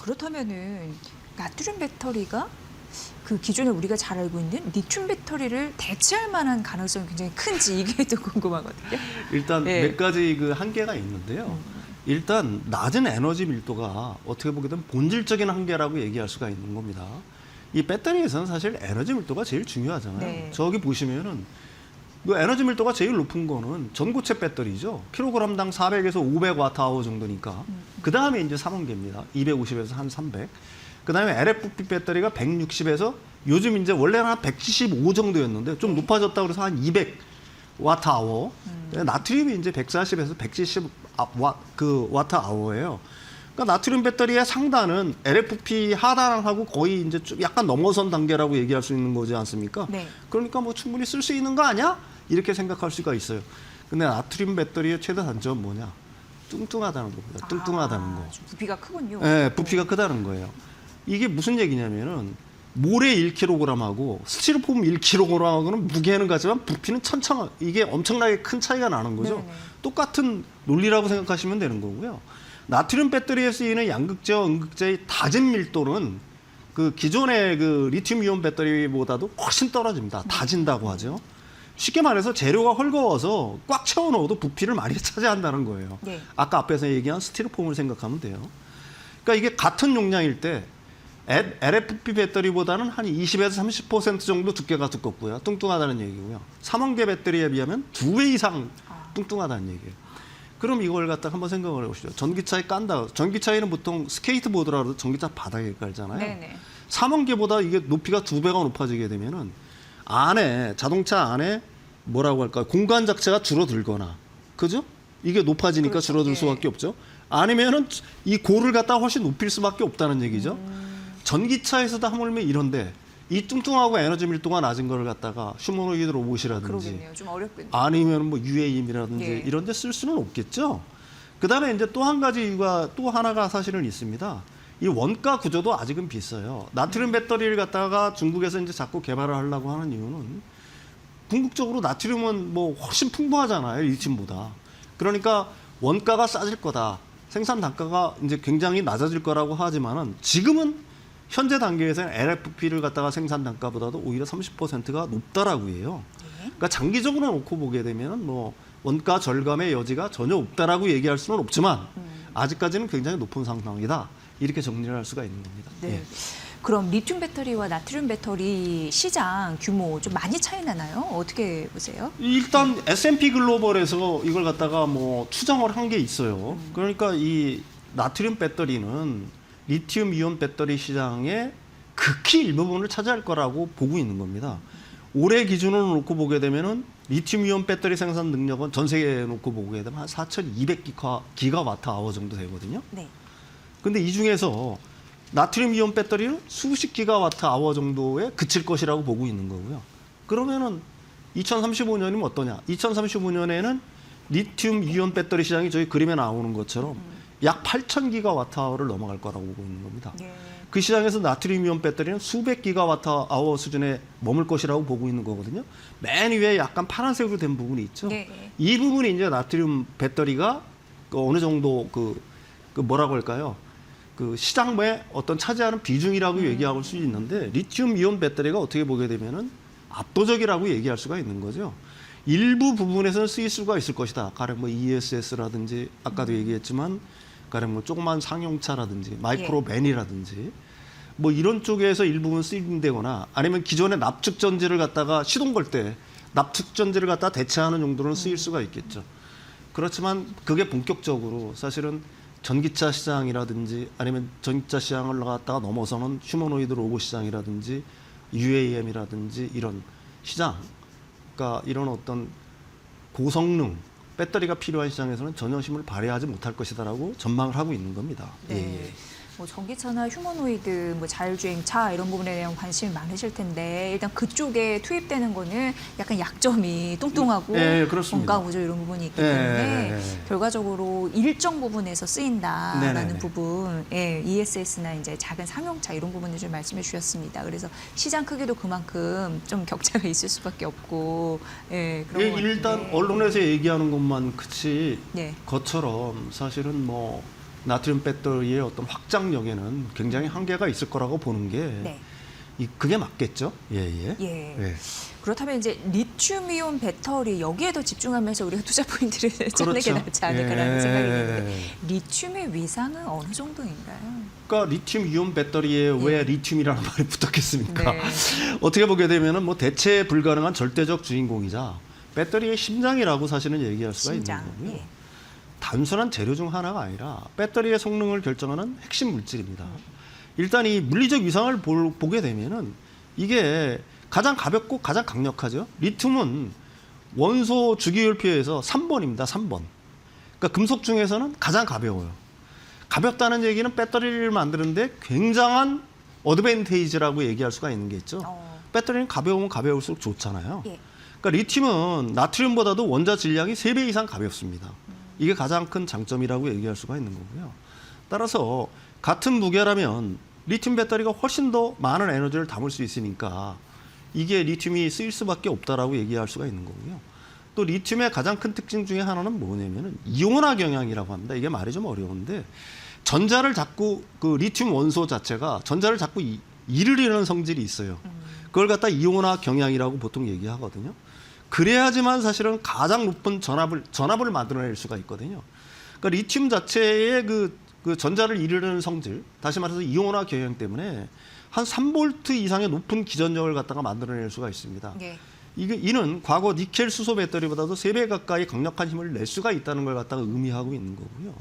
그렇다면은 나트륨 배터리가 그 기존에 우리가 잘 알고 있는 리튬 배터리를 대체할 만한 가능성이 굉장히 큰지 이게 또 궁금하거든요. 일단 네. 몇 가지 그 한계가 있는데요. 일단 낮은 에너지 밀도가 어떻게 보게 되면 본질적인 한계라고 얘기할 수가 있는 겁니다. 이 배터리에서는 사실 에너지 밀도가 제일 중요하잖아요. 네. 저기 보시면은 그 에너지 밀도가 제일 높은 거는 전고체 배터리죠. 킬로그램당 400에서 500Wh 정도니까. 그 다음에 이제 3원계입니다. 250에서 한 300. 그 다음에 LFP 배터리가 160에서 요즘 이제 원래는 한 175 정도였는데 좀 높아졌다고 그래서 한 200Wh. 나트륨이 이제 140에서 170 Wh예요. 그러니까 나트륨 배터리의 상단은 LFP 하단하고 거의 이제 좀 약간 넘어선 단계라고 얘기할 수 있는 거지 않습니까? 네. 그러니까 뭐 충분히 쓸 수 있는 거 아니야? 이렇게 생각할 수가 있어요. 근데 나트륨 배터리의 최대 단점은 뭐냐? 뚱뚱하다는 겁니다. 뚱뚱하다는 거. 좀 부피가 크군요. 네, 부피가 크다는 거예요. 이게 무슨 얘기냐면은 모래 1kg하고 스티로폼 1kg하고는 무게는 같지만 부피는 이게 엄청나게 큰 차이가 나는 거죠. 네네. 똑같은 논리라고 생각하시면 되는 거고요. 나트륨 배터리에 쓰이는 양극재와 음극재의 다진 밀도는 그 기존의 그 리튬 이온 배터리보다도 훨씬 떨어집니다. 다진다고 하죠. 쉽게 말해서 재료가 헐거워서 꽉 채워 넣어도 부피를 많이 차지한다는 거예요. 네. 아까 앞에서 얘기한 스티로폼을 생각하면 돼요. 그러니까 이게 같은 용량일 때 LFP 배터리보다는 한 20에서 30% 정도 두께가 두껍고요. 뚱뚱하다는 얘기고요. 3원계 배터리에 비하면 2배 이상 뚱뚱하다는 얘기예요. 그럼 이걸 갖다가 한번 생각을 해보시죠. 전기차에 깐다. 전기차에는 보통 스케이트보드라도 전기차 바닥에 깔잖아요. 네네. 3원계보다 이게 높이가 2배가 높아지게 되면은 자동차 안에 뭐라고 할까요? 공간 자체가 줄어들거나, 그죠? 이게 높아지니까 그렇죠. 줄어들 예. 수밖에 없죠. 아니면은 이 고를 갖다가 훨씬 높일 수밖에 없다는 얘기죠. 전기차에서도 하물며 이런데 이 뚱뚱하고 에너지 밀도가 낮은 걸 갖다가 휴머노이드 로봇이라든지 그러겠네요. 좀 어렵겠네요. 아니면 뭐 UAM이라든지 예. 이런 데 쓸 수는 없겠죠. 그다음에 이제 또 한 가지 이유가 또 하나가 사실은 있습니다. 이 원가 구조도 아직은 비싸요. 나트륨 배터리를 갖다가 중국에서 이제 자꾸 개발을 하려고 하는 이유는 궁극적으로 나트륨은 뭐 훨씬 풍부하잖아요, 리튬보다. 그러니까 원가가 싸질 거다. 생산 단가가 이제 굉장히 낮아질 거라고 하지만은 지금은 현재 단계에서는 LFP를 갖다가 생산 단가보다도 오히려 30%가 높다라고 해요. 그러니까 장기적으로 놓고 보게 되면 뭐 원가 절감의 여지가 전혀 없다라고 얘기할 수는 없지만 아직까지는 굉장히 높은 상황이다. 이렇게 정리를 할 수가 있는 겁니다. 네. 예. 그럼 리튬 배터리와 나트륨 배터리 시장 규모 좀 많이 차이 나나요? 어떻게 보세요? 일단 S&P 글로벌에서 이걸 갖다가 뭐 추정을 한 게 있어요. 그러니까 이 나트륨 배터리는 리튬 이온 배터리 시장의 극히 일부분을 차지할 거라고 보고 있는 겁니다. 올해 기준으로 놓고 보게 되면은 리튬 이온 배터리 생산 능력은 전 세계에 놓고 보게 되면 한 4,200기가와트 아워 정도 되거든요. 네. 근데 이 중에서 나트륨 이온 배터리는 수십 기가와트 아워 정도에 그칠 것이라고 보고 있는 거고요. 그러면은 2035년이면 어떠냐? 2035년에는 리튬 이온 배터리 시장이 저희 그림에 나오는 것처럼 약 8,000기가와트 아워를 넘어갈 거라고 보고 있는 겁니다. 예. 그 시장에서 나트륨 이온 배터리는 수백 기가와트 아워 수준에 머물 것이라고 보고 있는 거거든요. 맨 위에 약간 파란색으로 된 부분이 있죠. 네. 이 부분이 이제 나트륨 배터리가 어느 정도 그 뭐라고 할까요? 그 시장에 어떤 차지하는 비중이라고 얘기할 수 있는데 리튬 이온 배터리가 어떻게 보게 되면은 압도적이라고 얘기할 수가 있는 거죠. 일부 부분에서는 쓰일 수가 있을 것이다. 가령 뭐 ESS라든지 아까도 얘기했지만 가령 뭐 조그만 상용차라든지 마이크로밴이라든지 뭐 이런 쪽에서 일부분 쓰인다거나 아니면 기존의 납축 전지를 갖다가 시동 걸 때 납축 전지를 갖다 대체하는 정도로는 쓰일 수가 있겠죠. 그렇지만 그게 본격적으로 사실은 전기차 시장이라든지 아니면 전기차 시장을 갖다가 넘어서는 휴머노이드 로봇 시장이라든지 UAM이라든지 이런 시장, 그러니까 이런 어떤 고성능 배터리가 필요한 시장에서는 전혀 힘을 발휘하지 못할 것이다라고 전망을 하고 있는 겁니다. 네. 예. 뭐 전기차나 휴머노이드, 뭐 자율주행차 이런 부분에 대한 관심이 많으실 텐데 일단 그쪽에 투입되는 거는 약간 약점이 뚱뚱하고 예, 그렇습니다. 원가 구조 이런 부분이 있기 예, 때문에 예. 결과적으로 일정 부분에서 쓰인다라는 네네네. 부분, 예, ESS나 이제 작은 상용차 이런 부분을 좀 말씀해 주셨습니다. 그래서 시장 크기도 그만큼 좀 격차가 있을 수밖에 없고, 예, 그런 예, 것 일단 같은데. 언론에서 얘기하는 것만 그치 네. 것처럼 사실은 뭐 나트륨 배터리의 어떤 확장력에는 굉장히 한계가 있을 거라고 보는 게 네. 그게 맞겠죠? 예. 예. 그렇다면 이제 리튬이온 배터리 여기에 더 집중하면서 우리가 투자 포인트를 찾는 게 낫지 않을까라는 예. 생각이 드는데 리튬의 위상은 어느 정도인가요? 그러니까 리튬 이온 배터리에 왜 리튬이라는 말이 붙었겠습니까? 네. 어떻게 보게 되면은 뭐 대체 불가능한 절대적 주인공이자 배터리의 심장이라고 사실은 얘기할 수가 심장. 있는 거고요. 예. 단순한 재료 중 하나가 아니라 배터리의 성능을 결정하는 핵심 물질입니다. 일단 이 물리적 위상을 보게 되면은 이게 가장 가볍고 가장 강력하죠. 리튬은 원소 주기율표에서 3번입니다. 3번. 그러니까 금속 중에서는 가장 가벼워요. 가볍다는 얘기는 배터리를 만드는데 굉장한 어드밴테이지라고 얘기할 수가 있는 게 있죠. 배터리는 가벼우면 가벼울수록 좋잖아요. 예. 그러니까 리튬은 나트륨보다도 원자 질량이 3배 이상 가볍습니다. 이게 가장 큰 장점이라고 얘기할 수가 있는 거고요. 따라서 같은 무게라면 리튬 배터리가 훨씬 더 많은 에너지를 담을 수 있으니까 이게 리튬이 쓰일 수밖에 없다라고 얘기할 수가 있는 거고요. 또 리튬의 가장 큰 특징 중에 하나는 뭐냐면은 이온화 경향이라고 합니다. 이게 말이 좀 어려운데 전자를 자꾸 그 리튬 원소 자체가 전자를 자꾸 잃으려는 성질이 있어요. 그걸 갖다 이온화 경향이라고 보통 얘기하거든요. 그래야지만 사실은 가장 높은 전압을 만들어낼 수가 있거든요. 그러니까 리튬 자체의 그 전자를 잃으려는 성질, 다시 말해서 이온화 경향 때문에 한 3V 이상의 높은 기전력을 갖다가 만들어낼 수가 있습니다. 예. 이는 과거 니켈 수소 배터리보다도 3배 가까이 강력한 힘을 낼 수가 있다는 걸 갖다가 의미하고 있는 거고요.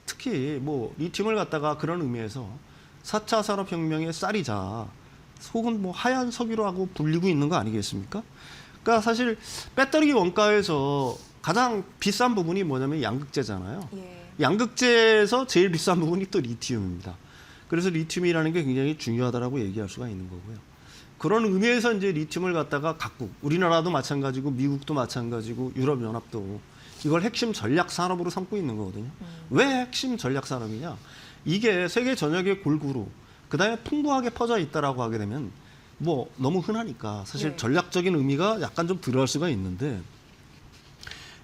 특히 뭐 리튬을 갖다가 그런 의미에서 4차 산업혁명의 쌀이자 혹은 뭐 하얀 석유라고 불리고 있는 거 아니겠습니까? 그러니까 사실 배터리 원가에서 가장 비싼 부분이 뭐냐면 양극재잖아요. 예. 양극재에서 제일 비싼 부분이 또 리튬입니다. 그래서 리튬이라는 게 굉장히 중요하다라고 얘기할 수가 있는 거고요. 그런 의미에서 이제 리튬을 갖다가 각국, 우리나라도 마찬가지고 미국도 마찬가지고 유럽연합도 이걸 핵심 전략 산업으로 삼고 있는 거거든요. 왜 핵심 전략 산업이냐? 이게 세계 전역에 골고루 그다음에 풍부하게 퍼져 있다라고 하게 되면 뭐 너무 흔하니까 사실 예. 전략적인 의미가 약간 좀 들어갈 수가 있는데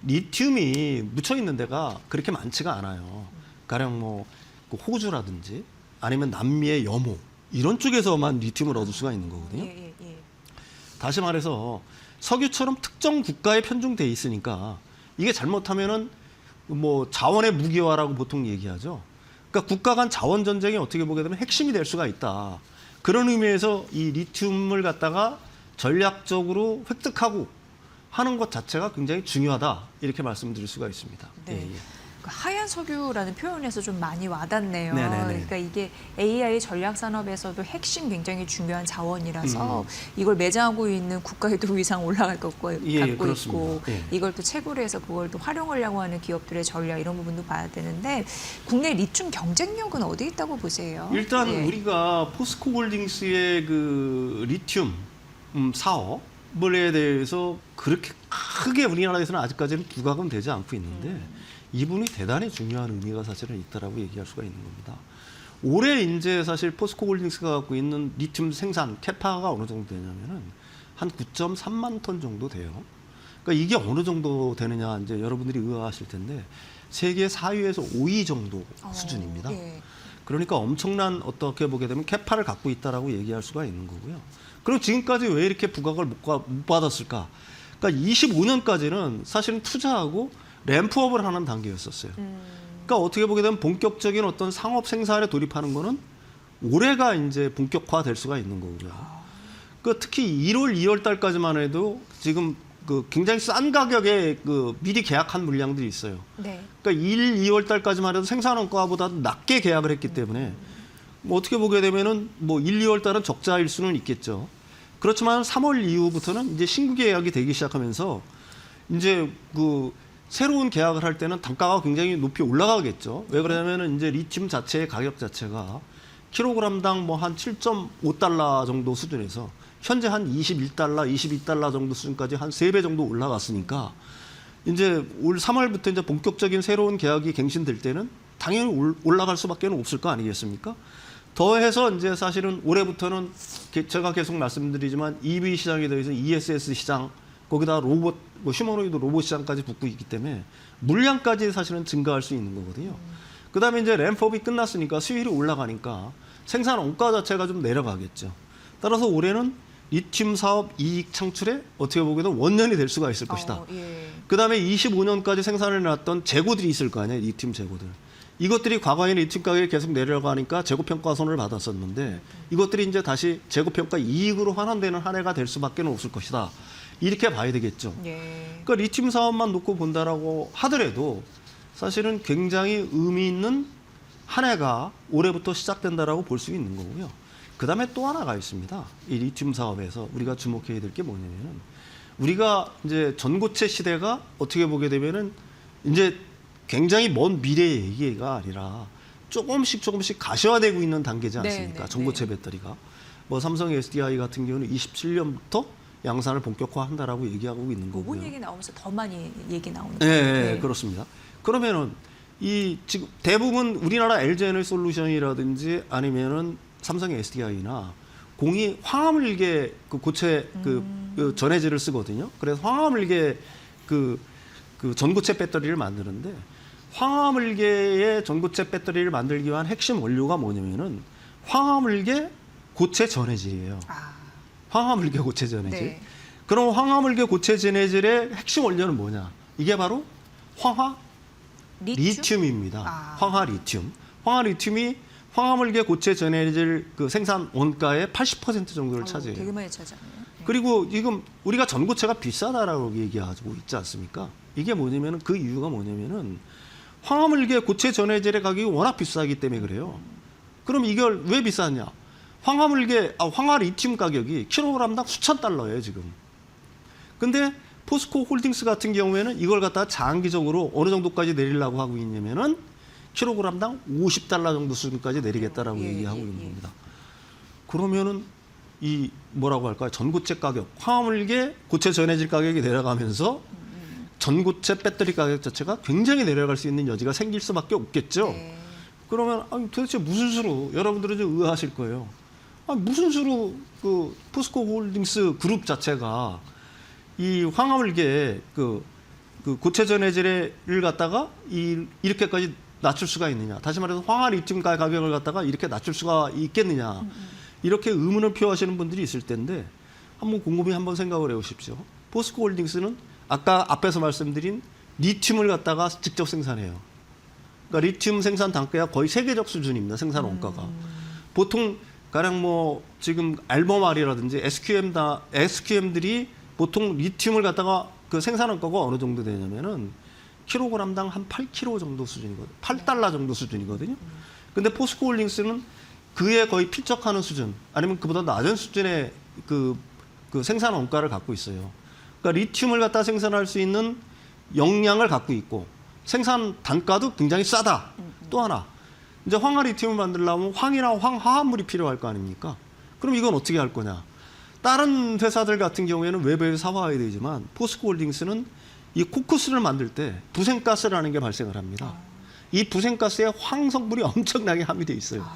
리튬이 묻혀 있는 데가 그렇게 많지가 않아요. 가령 뭐 호주라든지 아니면 남미의 여모 이런 쪽에서만 리튬을 얻을 수가 있는 거거든요. 예, 예, 예. 다시 말해서 석유처럼 특정 국가에 편중돼 있으니까 이게 잘못하면은 뭐 자원의 무기화라고 보통 얘기하죠. 그러니까 국가 간 자원 전쟁이 어떻게 보게 되면 핵심이 될 수가 있다. 그런 의미에서 이 리튬을 갖다가 전략적으로 획득하고 하는 것 자체가 굉장히 중요하다. 이렇게 말씀드릴 수가 있습니다. 네. 예, 예. 그 하얀 석유라는 표현에서 좀 많이 와닿네요. 네네네. 그러니까 이게 AI 전략 산업에서도 핵심 굉장히 중요한 자원이라서 이걸 매장하고 있는 국가에도 위상 올라갈 것 같고 예, 있고 그렇습니다. 예. 이걸 또 채굴 해서 그걸 또 활용하려고 하는 기업들의 전략 이런 부분도 봐야 되는데 국내 리튬 경쟁력은 어디 있다고 보세요? 일단 예. 우리가 포스코홀딩스의 그 리튬 사업에 대해서 그렇게 크게 우리나라에서는 아직까지는 부각은 되지 않고 있는데 이분이 대단히 중요한 의미가 사실은 있다라고 얘기할 수가 있는 겁니다. 올해 이제 사실 포스코홀딩스가 갖고 있는 리튬 생산 캐파가 어느 정도 되냐면은 한 9.3만 톤 정도 돼요. 그러니까 이게 어느 정도 되느냐 이제 여러분들이 의아하실 텐데 세계 4위에서 5위 정도 수준입니다. 예. 그러니까 엄청난 어떻게 보게 되면 캐파를 갖고 있다라고 얘기할 수가 있는 거고요. 그럼 지금까지 왜 이렇게 부각을 못 받았을까? 그러니까 25년까지는 사실은 투자하고 램프업을 하는 단계였었어요. 그러니까 어떻게 보게 되면 본격적인 어떤 상업 생산에 돌입하는 거는 올해가 이제 본격화될 수가 있는 거고요. 그 특히 1월, 2월 달까지만 해도 지금 그 굉장히 싼 가격에 그 미리 계약한 물량들이 있어요. 네. 그러니까 1, 2월 달까지만 해도 생산 원가보다 낮게 계약을 했기 때문에 뭐 어떻게 보게 되면은 뭐 1, 2월 달은 적자일 수는 있겠죠. 그렇지만 3월 이후부터는 이제 신규 계약이 되기 시작하면서 이제 그 새로운 계약을 할 때는 단가가 굉장히 높이 올라가겠죠. 왜 그러냐면은 이제 리튬 자체의 가격 자체가 킬로그램당 뭐 한 7.5달러 정도 수준에서 현재 한 21달러, 22달러 정도 수준까지 한 3배 정도 올라갔으니까 이제 올 3월부터 이제 본격적인 새로운 계약이 갱신될 때는 당연히 올라갈 수밖에 없을 거 아니겠습니까? 더해서 이제 사실은 올해부터는 제가 계속 말씀드리지만 EV 시장에 대해서 ESS 시장 거기다 로봇, 뭐 휴머노이드 로봇 시장까지 붙고 있기 때문에 물량까지 사실은 증가할 수 있는 거거든요. 그다음에 이제 램프업이 끝났으니까 수율이 올라가니까 생산 원가 자체가 좀 내려가겠죠. 따라서 올해는 리튬 사업 이익 창출에 어떻게 보게는 원년이 될 수가 있을 것이다. 예. 그다음에 25년까지 생산해 놨던 재고들이 있을 거 아니에요. 리튬 재고들. 이것들이 과거에 리튬 가격이 계속 내려가니까 재고평가손을 받았었는데 이것들이 이제 다시 재고평가 이익으로 환원되는 한 해가 될 수밖에 없을 것이다. 이렇게 봐야 되겠죠. 예. 그러니까 리튬 사업만 놓고 본다라고 하더라도 사실은 굉장히 의미 있는 한 해가 올해부터 시작된다라고 볼 수 있는 거고요. 그다음에 또 하나가 있습니다. 이 리튬 사업에서 우리가 주목해야 될 게 뭐냐면은 우리가 이제 전고체 시대가 어떻게 보게 되면은 이제 굉장히 먼 미래의 얘기가 아니라 조금씩 가시화되고 있는 단계지 않습니까? 네. 전고체 배터리가. 뭐 삼성 SDI 같은 경우는 27년부터 양산을 본격화한다라고 얘기하고 있는 거고요. 부분 얘기 나오면서 더 많이 얘기 나오는 네, 거예요. 네, 그렇습니다. 그러면은 이 지금 대부분 우리나라 LG에너지 솔루션이라든지 아니면은 삼성의 SDI나 공이 황화물계 그 고체 그 전해질을 쓰거든요. 그래서 황화물계 그 전고체 배터리를 만드는데 황화물계의 전고체 배터리를 만들기 위한 핵심 원료가 뭐냐면은 황화물계 고체 전해질이에요. 황화물계 고체 전해질. 네. 그럼 황화물계 고체 전해질의 핵심 원료는 뭐냐? 이게 바로 리튬입니다. 황화리튬. 황화리튬이 황화물계 고체 전해질 그 생산 원가의 80% 정도를 차지해요. 되게 많이 차지하네요. 네. 그리고 지금 우리가 전고체가 비싸다라고 얘기하고 있지 않습니까? 이게 뭐냐면은 그 이유가 뭐냐면은 황화물계 고체 전해질의 가격이 워낙 비싸기 때문에 그래요. 그럼 이걸 왜 비싸냐? 황화리튬 가격이 킬로그램당 수천 달러예요, 지금. 근데 포스코 홀딩스 같은 경우에는 이걸 갖다가 장기적으로 어느 정도까지 내리려고 하고 있냐면은 킬로그램당 50달러 정도 수준까지 내리겠다라고 얘기하고 있는 겁니다. 그러면은 이 뭐라고 할까요? 전고체 가격, 황화물계 고체 전해질 가격이 내려가면서 전고체 배터리 가격 자체가 굉장히 내려갈 수 있는 여지가 생길 수밖에 없겠죠. 네. 그러면 아니, 도대체 무슨 수로 여러분들은 좀 의아하실 거예요. 아니, 무슨 수로 그 포스코 홀딩스 그룹 자체가 이 황화물계 그 고체 전해질을 갖다가 이렇게까지 낮출 수가 있느냐? 다시 말해서 황화리튬 가격을 갖다가 이렇게 낮출 수가 있겠느냐? 이렇게 의문을 표하시는 분들이 있을 텐데 한번 곰곰이 한번 생각을 해보십시오. 포스코 홀딩스는 아까 앞에서 말씀드린 리튬을 갖다가 직접 생산해요. 그러니까 리튬 생산 단가가 거의 세계적 수준입니다. 생산 원가가. 보통 가령 뭐 지금 알버말이라든지 SQM들이 보통 리튬을 갖다가 그 생산 원가가 어느 정도 되냐면은 킬로그램당 한 8kg 정도 수준이거든요. 8달러 정도 수준이거든요. 근데 포스코 홀딩스는 그에 거의 필적하는 수준, 아니면 그보다 낮은 수준의 그 생산 원가를 갖고 있어요. 그러니까 리튬을 갖다 생산할 수 있는 역량을 갖고 있고 생산 단가도 굉장히 싸다. 또 하나, 이제 황화리튬을 만들려면 황이나 황화합물이 필요할 거 아닙니까? 그럼 이건 어떻게 할 거냐? 다른 회사들 같은 경우에는 외부에서 사와야 되지만 포스코 홀딩스는 이 코크스를 만들 때 부생가스라는 게 발생을 합니다. 이 부생가스에 황 성분이 엄청나게 함유돼 있어요.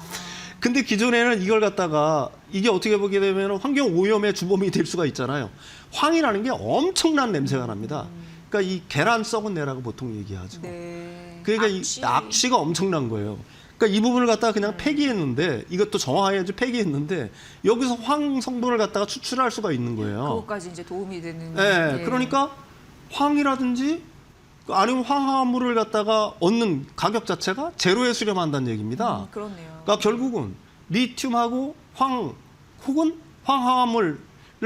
근데 기존에는 이걸 갖다가 이게 어떻게 보게 되면 환경 오염의 주범이 될 수가 있잖아요. 황이라는 게 엄청난 냄새가 납니다. 그러니까 이 계란 썩은 내라고 보통 얘기하죠. 네. 그러니까 이 악취가 엄청난 거예요. 그러니까 이 부분을 갖다가 그냥 폐기했는데 이것도 정화해야지 폐기했는데 여기서 황 성분을 갖다가 추출할 수가 있는 거예요. 그것까지 이제 도움이 되는. 네, 예. 그러니까 황이라든지 아니면 황화물을 갖다가 얻는 가격 자체가 제로에 수렴한다는 얘기입니다. 그렇네요. 그러니까 결국은 리튬하고 황 혹은 황화물을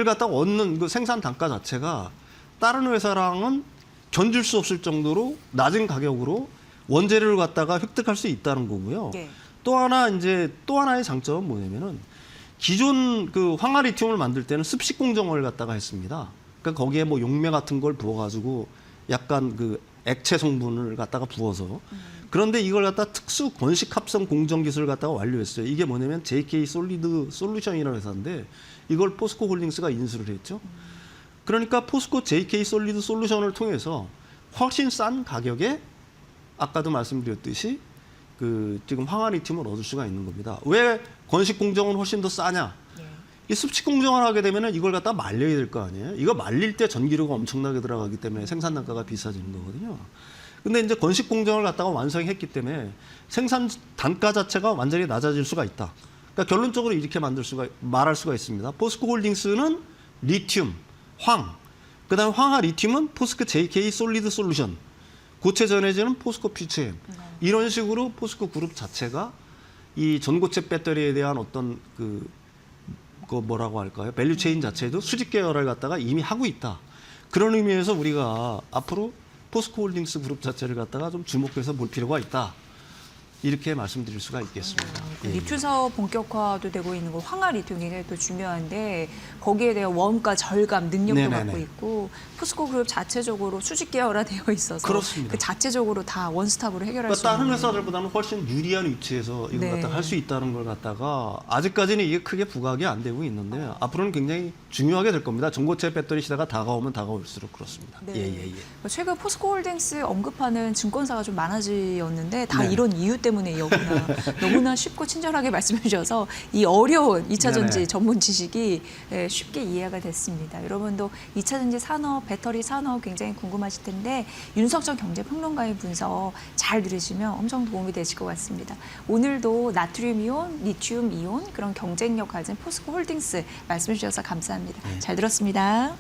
갖다가 얻는 그 생산 단가 자체가 다른 회사랑은 견줄 수 없을 정도로 낮은 가격으로 원재료를 갖다가 획득할 수 있다는 거고요. 네. 또 하나의 장점은 뭐냐면은 기존 그 황화리튬을 만들 때는 습식 공정을 갖다가 했습니다. 그러니까 거기에 뭐 용매 같은 걸 부어가지고 약간 그 액체 성분을 갖다가 부어서 그런데 이걸 갖다 특수 건식 합성 공정 기술을 갖다가 완료했어요. 이게 뭐냐면 JK 솔리드 솔루션이라는 회사인데 이걸 포스코 홀딩스가 인수를 했죠. 그러니까 포스코 JK 솔리드 솔루션을 통해서 훨씬 싼 가격에 아까도 말씀드렸듯이 그 지금 황화리튬을 얻을 수가 있는 겁니다. 왜 건식 공정은 훨씬 더 싸냐? 이 습식 공정을 하게 되면은 이걸 갖다 말려야 될 거 아니에요? 이거 말릴 때 전기료가 엄청나게 들어가기 때문에 생산 단가가 비싸지는 거거든요. 근데 이제 건식 공정을 갖다가 완성했기 때문에 생산 단가 자체가 완전히 낮아질 수가 있다. 그러니까 결론적으로 이렇게 말할 수가 있습니다. 포스코 홀딩스는 리튬, 황, 그다음에 황화리튬은 포스코 JK 솔리드 솔루션, 고체 전해질은 포스코 퓨처엠. 이런 식으로 포스코 그룹 자체가 이 전고체 배터리에 대한 어떤 그 뭐라고 할까요? 밸류 체인 자체도 수직 계열을 갖다가 이미 하고 있다. 그런 의미에서 우리가 앞으로 포스코 홀딩스 그룹 자체를 갖다가 좀 주목해서 볼 필요가 있다. 이렇게 말씀드릴 수가 있겠습니다. 리튬 사업 본격화도 되고 있는 거 황화리튬이 굉장히 또 중요한데 거기에 대한 원가 절감 능력도 네네네. 갖고 있고 포스코 그룹 자체적으로 수직 계열화되어 있어서 그렇습니다. 그 자체적으로 다 원스톱으로 해결할 그러니까 수 다른 있는. 회사들보다는 훨씬 유리한 위치에서 이걸 네. 갖다가 할 수 있다는 걸 갖다가 아직까지는 이게 크게 부각이 안 되고 있는데 앞으로는 굉장히 중요하게 될 겁니다. 전고체 배터리 시대가 다가오면 다가올수록 그렇습니다. 네. 최근 포스코 홀딩스 언급하는 증권사가 좀 많아지었는데 다 네. 이런 이유 때문에 때문에 여구나. 너무나 쉽고 친절하게 말씀해 주셔서 이 어려운 2차 전지 네네. 전문 지식이 쉽게 이해가 됐습니다. 여러분도 2차 전지 산업, 배터리 산업 굉장히 궁금하실 텐데 윤석정 경제평론가의 분석 잘 들으시면 엄청 도움이 되실 것 같습니다. 오늘도 나트륨 이온, 리튬 이온 그런 경쟁력 가진 포스코 홀딩스 말씀해 주셔서 감사합니다. 잘 들었습니다.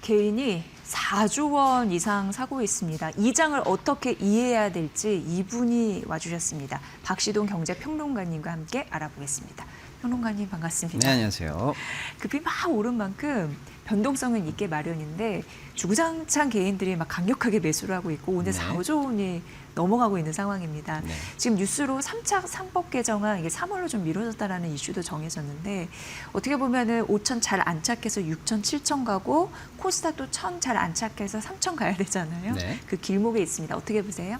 개인이 4조 원 이상 사고 있습니다. 이 장을 어떻게 이해해야 될지 이분이 와주셨습니다. 박시동 경제평론가님과 함께 알아보겠습니다. 평론가님 반갑습니다. 네, 안녕하세요. 급이 막 오른 만큼 변동성은 있게 마련인데 주구장창 개인들이 막 강력하게 매수를 하고 있고 오늘 네. 4, 5조 원이 넘어가고 있는 상황입니다. 네. 지금 뉴스로 3차 상법 개정안 이게 3월로 좀 미뤄졌다라는 이슈도 정해졌는데 어떻게 보면은 5천 잘 안착해서 6천, 7천 가고 코스닥도 1천 잘 안착해서 3천 가야 되잖아요. 네. 그 길목에 있습니다. 어떻게 보세요?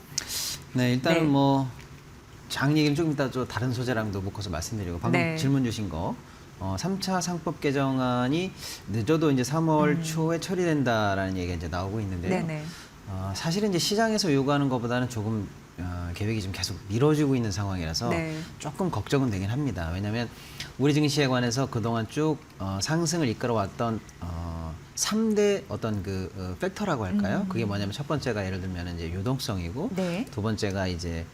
네, 일단은 네. 뭐 장 얘기는 조금 이따 또 다른 소재랑도 묶어서 말씀드리고 방금 네. 질문 주신 거 3차 상법 개정안이 늦어도 이제 3월 초에 처리된다라는 얘기가 이제 나오고 있는데요. 네네. 사실은 이제 시장에서 요구하는 것보다는 조금 계획이 좀 계속 미뤄지고 있는 상황이라서 네. 조금 걱정은 되긴 합니다. 왜냐하면 우리 증시에 관해서 그동안 쭉 상승을 이끌어왔던 3대 어떤 그 팩터라고 할까요? 그게 뭐냐면 첫 번째가 예를 들면 이제 유동성이고 네. 두 번째가 이제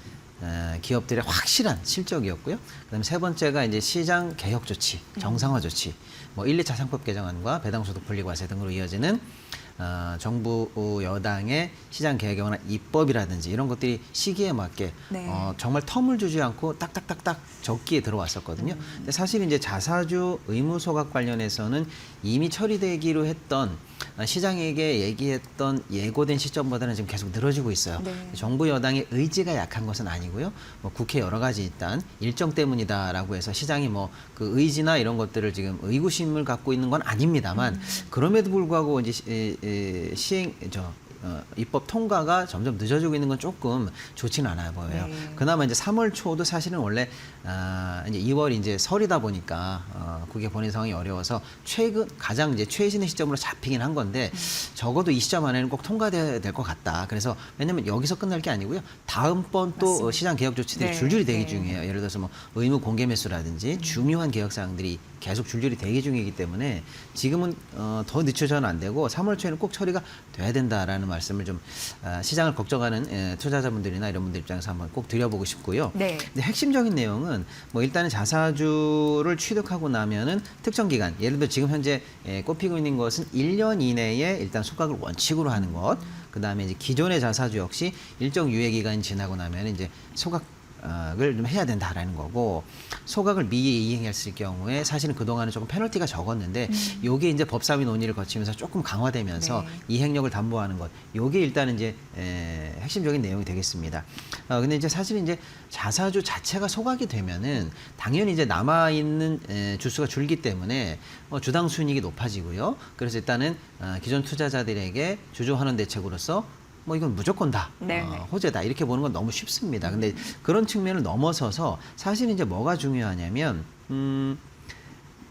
기업들의 확실한 실적이었고요. 그다음에 세 번째가 이제 시장 개혁 조치, 정상화 조치, 뭐 1, 2차 상법 개정안과 배당소득 분리과세 등으로 이어지는 정부 여당의 시장 개혁에 관한 입법이라든지 이런 것들이 시기에 맞게 네. 정말 텀을 주지 않고 딱딱딱딱 적기에 들어왔었거든요. 근데 사실 이제 자사주 의무 소각 관련해서는 이미 처리되기로 했던 시장에게 얘기했던 예고된 시점보다는 지금 계속 늘어지고 있어요. 네. 정부 여당의 의지가 약한 것은 아니고요. 뭐 국회 여러 가지 일단 일정 때문이다라고 해서 시장이 뭐 그 의지나 이런 것들을 지금 의구심을 갖고 있는 건 아닙니다만 그럼에도 불구하고 이제 입법 통과가 점점 늦어지고 있는 건 조금 좋지는 않아 보여요. 네. 그나마 이제 3월 초도 사실은 원래 이제 2월 이제 설이다 보니까 국회 본인 상황이 어려워서 가장 이제 최신의 시점으로 잡히긴 한 건데 적어도 이 시점 안에는 꼭 통과돼야 될 것 같다. 그래서 왜냐면 여기서 끝날 게 아니고요. 다음번 또 맞습니다. 시장 개혁 조치들이 네, 줄줄이 대기 네. 중이에요. 예를 들어서 뭐 의무 공개 매수라든지 중요한 개혁 사항들이 계속 줄줄이 대기 중이기 때문에 지금은 더 늦춰져는 안 되고 3월 초에는 꼭 처리가 돼야 된다라는 말씀을 좀 시장을 걱정하는 투자자분들이나 이런 분들 입장에서 한번 꼭 드려보고 싶고요. 네. 근데 핵심적인 내용은 뭐 일단은 자사주를 취득하고 나면은 특정 기간, 예를 들어 지금 현재 꼽히고 있는 것은 1년 이내에 일단 소각을 원칙으로 하는 것. 그다음에 이제 기존의 자사주 역시 일정 유예 기간이 지나고 나면 이제 소각을 좀 해야 된다라는 거고 소각을 미리 이행했을 경우에 사실은 그동안은 조금 페널티가 적었는데 요게 이제 법사위 논의를 거치면서 조금 강화되면서 네. 이행력을 담보하는 것 요게 일단은 이제 핵심적인 내용이 되겠습니다. 근데 이제 사실 이제 자사주 자체가 소각이 되면은 당연히 이제 남아 있는 주수가 줄기 때문에 주당 수익이 높아지고요. 그래서 일단은 기존 투자자들에게 주주 환원 대책으로서 뭐 이건 무조건 다 네네. 호재다 이렇게 보는 건 너무 쉽습니다. 근데 그런 측면을 넘어서서 사실 이제 뭐가 중요하냐면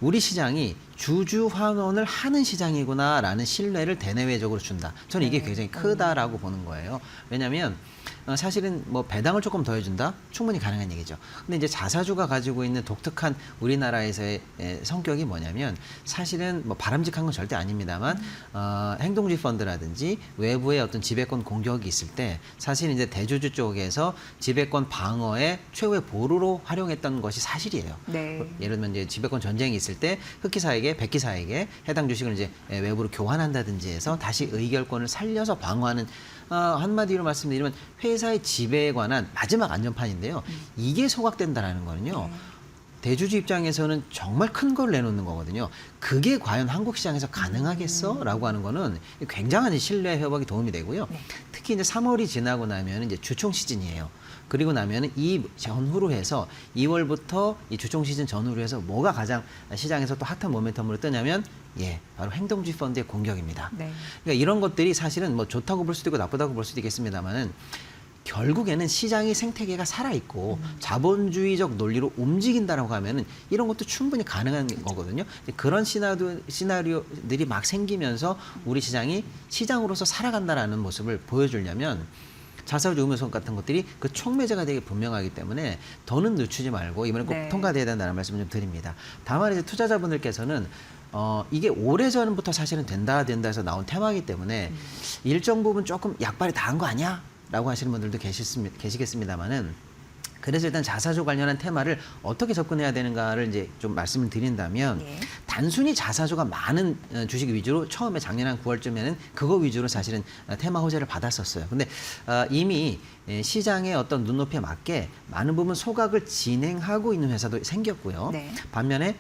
우리 시장이 주주 환원을 하는 시장이구나라는 신뢰를 대내외적으로 준다. 저는 이게 굉장히 크다라고 보는 거예요. 왜냐하면 사실은 뭐 배당을 조금 더 해준다? 충분히 가능한 얘기죠. 근데 이제 자사주가 가지고 있는 독특한 우리나라에서의 성격이 뭐냐면 사실은 뭐 바람직한 건 절대 아닙니다만 행동주의 펀드라든지 외부의 어떤 지배권 공격이 있을 때 사실 이제 대주주 쪽에서 지배권 방어의 최후의 보루로 활용했던 것이 사실이에요. 네. 예를 들면 이제 지배권 전쟁이 있을 때 흑기사에게 백기사에게 해당 주식을 이제 외부로 교환한다든지 해서 다시 의결권을 살려서 방어하는 한마디로 말씀드리면 회사의 지배에 관한 마지막 안전판인데요. 이게 소각된다라는 거는요. 대주주 입장에서는 정말 큰 걸 내놓는 거거든요. 그게 과연 한국 시장에서 가능하겠어? 라고 하는 거는 굉장한 신뢰 회복에 도움이 되고요. 특히 이제 3월이 지나고 나면 이제 주총 시즌이에요. 그리고 나면은 이 전후로 해서 2월부터 이 주총 시즌 전후로 해서 뭐가 가장 시장에서 또 핫한 모멘텀으로 뜨냐면 바로 행동주의 펀드의 공격입니다. 네. 그러니까 이런 것들이 사실은 뭐 좋다고 볼 수도 있고 나쁘다고 볼 수도 있겠습니다만은 결국에는 시장의 생태계가 살아있고 자본주의적 논리로 움직인다라고 하면은 이런 것도 충분히 가능한 거거든요. 그런 시나리오들이 막 생기면서 우리 시장이 시장으로서 살아간다라는 모습을 보여주려면 자사주 의무성 같은 것들이 그 촉매제가 되게 분명하기 때문에 더는 늦추지 말고 이번에 꼭 네. 통과돼야 된다는 말씀 좀 드립니다. 다만 이제 투자자분들께서는 이게 오래전부터 사실은 된다 해서 나온 테마이기 때문에 일정 부분 조금 약발이 다 한 거 아니야? 라고 하시는 분들도 계시겠습니다만은 그래서 일단 자사주 관련한 테마를 어떻게 접근해야 되는가를 이제 좀 말씀을 드린다면 예. 단순히 자사주가 많은 주식 위주로 처음에 작년 한 9월쯤에는 그거 위주로 사실은 테마 호재를 받았었어요. 근데 이미 시장의 어떤 눈높이에 맞게 많은 부분 소각을 진행하고 있는 회사도 생겼고요. 네. 반면에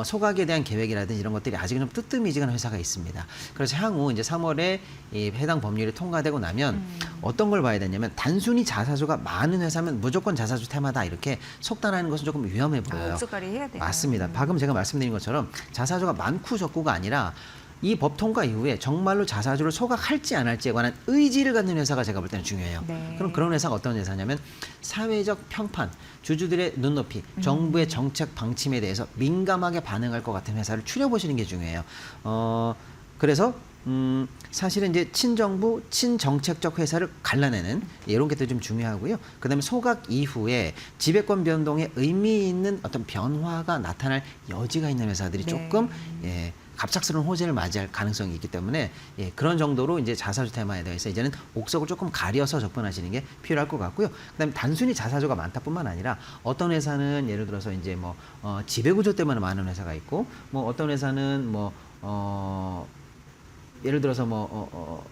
소각에 대한 계획이라든지 이런 것들이 아직은 좀 뜨뜻미지근한 회사가 있습니다. 그래서 향후 이제 3월에 이 해당 법률이 통과되고 나면 어떤 걸 봐야 되냐면 단순히 자사주가 많은 회사면 무조건 자사주 테마다 이렇게 속단하는 것은 조금 위험해 보여요. 옥석가리 해야 돼요. 맞습니다. 방금 제가 말씀드린 것처럼 자사주가 많고 적고가 아니라 이 법 통과 이후에 정말로 자사주를 소각할지 안 할지에 관한 의지를 갖는 회사가 제가 볼 때는 중요해요. 네. 그럼 그런 회사가 어떤 회사냐면 사회적 평판, 주주들의 눈높이, 정부의 정책 방침에 대해서 민감하게 반응할 것 같은 회사를 추려보시는 게 중요해요. 그래서 사실은 이제 친정부, 친정책적 회사를 갈라내는 이런 게 좀 중요하고요. 그다음에 소각 이후에 지배권 변동에 의미 있는 어떤 변화가 나타날 여지가 있는 회사들이 네. 조금 갑작스러운 호재를 맞이할 가능성이 있기 때문에 그런 정도로 이제 자사주 테마에 대해서 이제는 옥석을 조금 가려서 접근하시는 게 필요할 것 같고요. 그다음에 단순히 자사주가 많다뿐만 아니라 어떤 회사는 예를 들어서 이제 뭐 지배구조 때문에 많은 회사가 있고 뭐 어떤 회사는 예를 들어서 뭐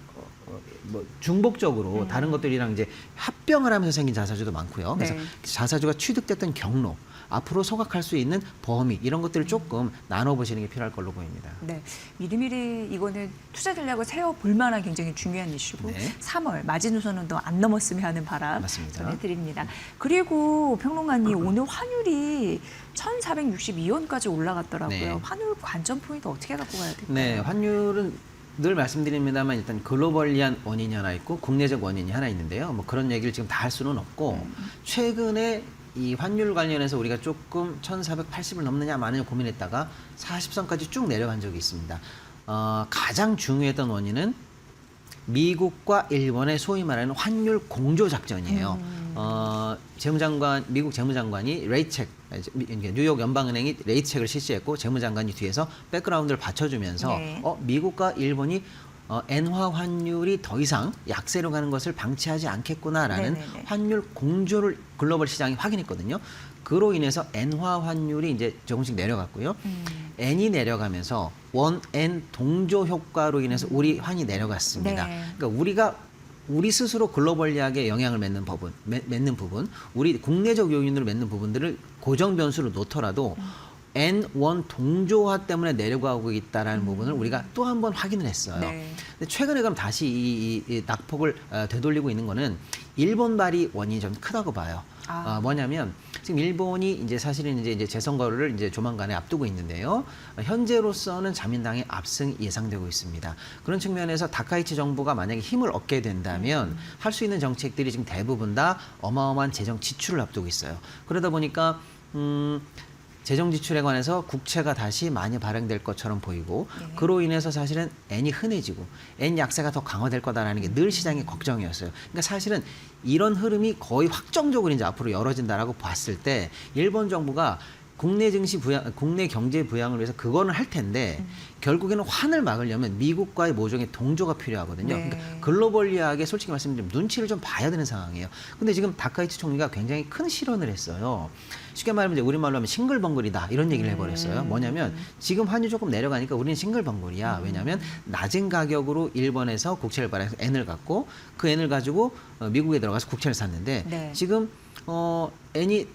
중복적으로 다른 것들이랑 이제 합병을 하면서 생긴 자사주도 많고요. 그래서 네. 자사주가 취득됐던 경로, 앞으로 소각할 수 있는 범위 이런 것들을 조금 나눠보시는 게 필요할 걸로 보입니다. 네, 미리미리 이거는 투자 전략을 세워볼 만한 굉장히 중요한 이슈고 네. 3월 마지노선은 더 안 넘었으면 하는 바람 맞습니다. 전해드립니다. 그리고 평론가님 오늘 환율이 1,462원까지 올라갔더라고요. 네. 환율 관점 포인트 어떻게 갖고 가야 될까요? 네, 환율은 늘 말씀드립니다만 일단 글로벌리한 원인이 하나 있고 국내적 원인이 하나 있는데요. 뭐 그런 얘기를 지금 다 할 수는 없고 최근에 이 환율 관련해서 우리가 조금 1,480을 넘느냐 마느냐 고민했다가 40선까지 쭉 내려간 적이 있습니다. 가장 중요했던 원인은 미국과 일본의 소위 말하는 환율 공조 작전이에요. 미국 재무장관이 레이책, 뉴욕 연방은행이 레이책을 실시했고 재무장관이 뒤에서 백그라운드를 받쳐주면서 네. 미국과 일본이 엔화 환율이 더 이상 약세로 가는 것을 방치하지 않겠구나라는 네네네. 환율 공조를 글로벌 시장이 확인했거든요. 그로 인해서 엔화 환율이 이제 조금씩 내려갔고요. 엔이 내려가면서 원엔 동조 효과로 인해서 우리 환이 내려갔습니다. 네. 그러니까 우리 스스로 글로벌리하게 영향을 맺는 부분, 우리 국내적 요인으로 맺는 부분들을 고정 변수로 놓더라도 N1 동조화 때문에 내려가고 있다라는 부분을 우리가 또 한 번 확인을 했어요. 네. 근데 최근에 그럼 다시 이 낙폭을 되돌리고 있는 거는 일본발이 원인이 좀 크다고 봐요. 뭐냐면 지금 일본이 이제 사실은 이제 재선거를 이제 조만간에 앞두고 있는데요. 현재로서는 자민당의 압승이 예상되고 있습니다. 그런 측면에서 다카이치 정부가 만약에 힘을 얻게 된다면 할 수 있는 정책들이 지금 대부분 다 어마어마한 재정 지출을 앞두고 있어요. 그러다 보니까 재정 지출에 관해서 국채가 다시 많이 발행될 것처럼 보이고 네. 그로 인해서 사실은 N이 흔해지고 N 약세가 더 강화될 거다라는 게 늘 시장의 걱정이었어요. 그러니까 사실은 이런 흐름이 거의 확정적으로 이제 앞으로 열어진다라고 봤을 때 일본 정부가 국내 증시 부양, 국내 경제 부양을 위해서 그거는 할 텐데 결국에는 환을 막으려면 미국과의 모종의 동조가 필요하거든요. 네. 그러니까 글로벌리하게 솔직히 말씀드리면 눈치를 좀 봐야 되는 상황이에요. 근데 지금 다카이치 총리가 굉장히 큰 실언을 했어요. 쉽게 말하면 이제 우리말로 하면 싱글벙글이다 이런 얘기를 해버렸어요. 뭐냐면 지금 환율이 조금 내려가니까 우리는 싱글벙글이야. 왜냐하면 낮은 가격으로 일본에서 국채를 발행해서 N을 갖고 그 N을 가지고 미국에 들어가서 국채를 샀는데 네. 지금 N이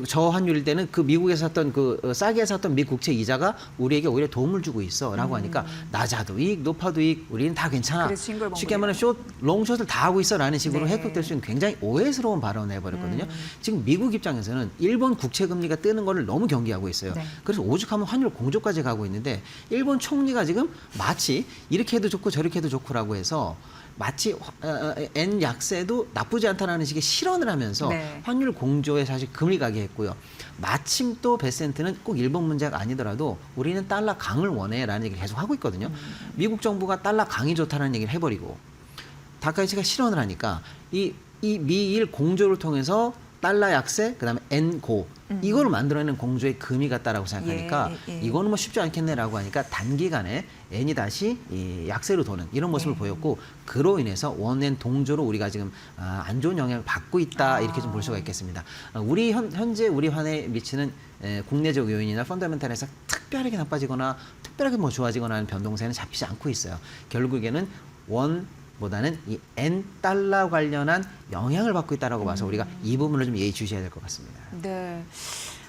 저환율일 때는 그 미국에서 샀던 그 싸게 샀던 미 국채 이자가 우리에게 오히려 도움을 주고 있어라고 하니까 낮아도 이익, 높아도 이익, 우리는 다 괜찮아. 그래서 싱글벙글이에요. 쉽게 말하면 롱숏을 다 하고 있어라는 식으로 네. 해석될 수 있는 굉장히 오해스러운 발언을 해버렸거든요. 지금 미국 입장에서는 일본 국채 금리가 뜨는 거를 너무 경계하고 있어요. 네. 그래서 오죽하면 환율 공조까지 가고 있는데 일본 총리가 지금 마치 이렇게 해도 좋고 저렇게 해도 좋고라고 해서 마치 엔 약세도 나쁘지 않다라는 식의 실언을 하면서 네. 환율 공조에 사실 금을 가게 했고요. 마침 또 베센트는 꼭 일본 문제가 아니더라도 우리는 달러 강을 원해라는 얘기를 계속 하고 있거든요. 미국 정부가 달러 강이 좋다는 얘기를 해버리고 다카이치가 실언을 하니까 이 미일 공조를 통해서 달러 약세, 그다음에 엔 고 이거를 만들어내는 공조의 금이 같다라고 생각하니까 이거는 뭐 쉽지 않겠네라고 하니까 단기간에 엔이 다시 이 약세로 도는 이런 모습을 보였고 그로 인해서 원엔 동조로 우리가 지금 안 좋은 영향을 받고 있다 이렇게 좀 볼 수가 있겠습니다. 우리 현재 우리 환에 미치는 국내적 요인이나 펀더멘탈에서 특별하게 나빠지거나 특별하게 뭐 좋아지거나 하는 변동세는 잡히지 않고 있어요. 결국에는 원보다는 이 엔 달러 관련한 영향을 받고 있다라고 봐서 우리가 이 부분을 좀 예의주시해야 될 것 같습니다. 네.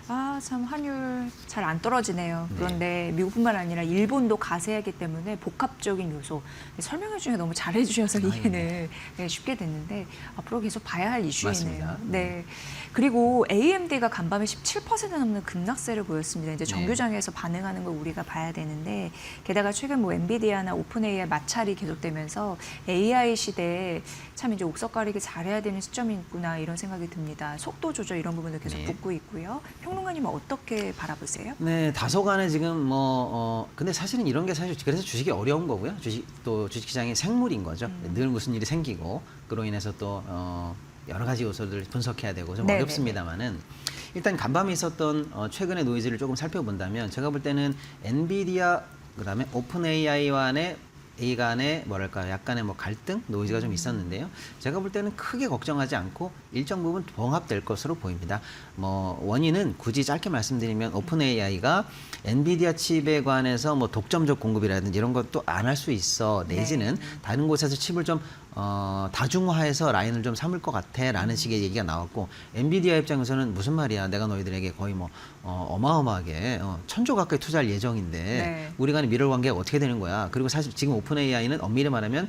아, 참 환율 잘 안 떨어지네요. 그런데 미국뿐만 아니라 일본도 가세하기 때문에 복합적인 요소 설명해 주시면 너무 잘해 주셔서 이해는 네, 쉽게 됐는데 앞으로 계속 봐야 할 이슈이네요. 맞습니다. 네. 그리고 AMD가 간밤에 17% 넘는 급락세를 보였습니다. 이제 정규장에서 반응하는 걸 우리가 봐야 되는데 게다가 최근 뭐 엔비디아나 오픈 AI 마찰이 계속되면서 AI 시대에 참 이제 옥석 가리기 잘해야 되는 시점이구나 이런 생각이 듭니다. 속도 조절 이런 부분도 계속 붙고 있고요. 평론가님은 어떻게 바라보세요? 네, 다소간에 지금 근데 사실은 이런 게 사실 그래서 주식이 어려운 거고요. 주식시장이 생물인 거죠. 늘 무슨 일이 생기고 그로 인해서 또 여러 가지 요소들을 분석해야 되고 좀 네네네. 어렵습니다만은 일단 간밤에 있었던 최근의 노이즈를 조금 살펴본다면 제가 볼 때는 엔비디아 그다음에 오픈 AI 간의 뭐랄까 약간의 뭐 갈등 노이즈가 좀 있었는데요. 제가 볼 때는 크게 걱정하지 않고 일정 부분 봉합될 것으로 보입니다. 뭐 원인은 굳이 짧게 말씀드리면 오픈 AI가 엔비디아 칩에 관해서 뭐 독점적 공급이라든지 이런 것도 안 할 수 있어 내지는 다른 곳에서 칩을 좀 다중화해서 라인을 좀 삼을 것 같아라는 식의 얘기가 나왔고 엔비디아 입장에서는 무슨 말이야 내가 너희들에게 거의 뭐 어마어마하게 1,000조 가까이 투자할 예정인데 우리 간의 미럴 관계가 어떻게 되는 거야. 그리고 사실 지금 오픈 AI는 엄밀히 말하면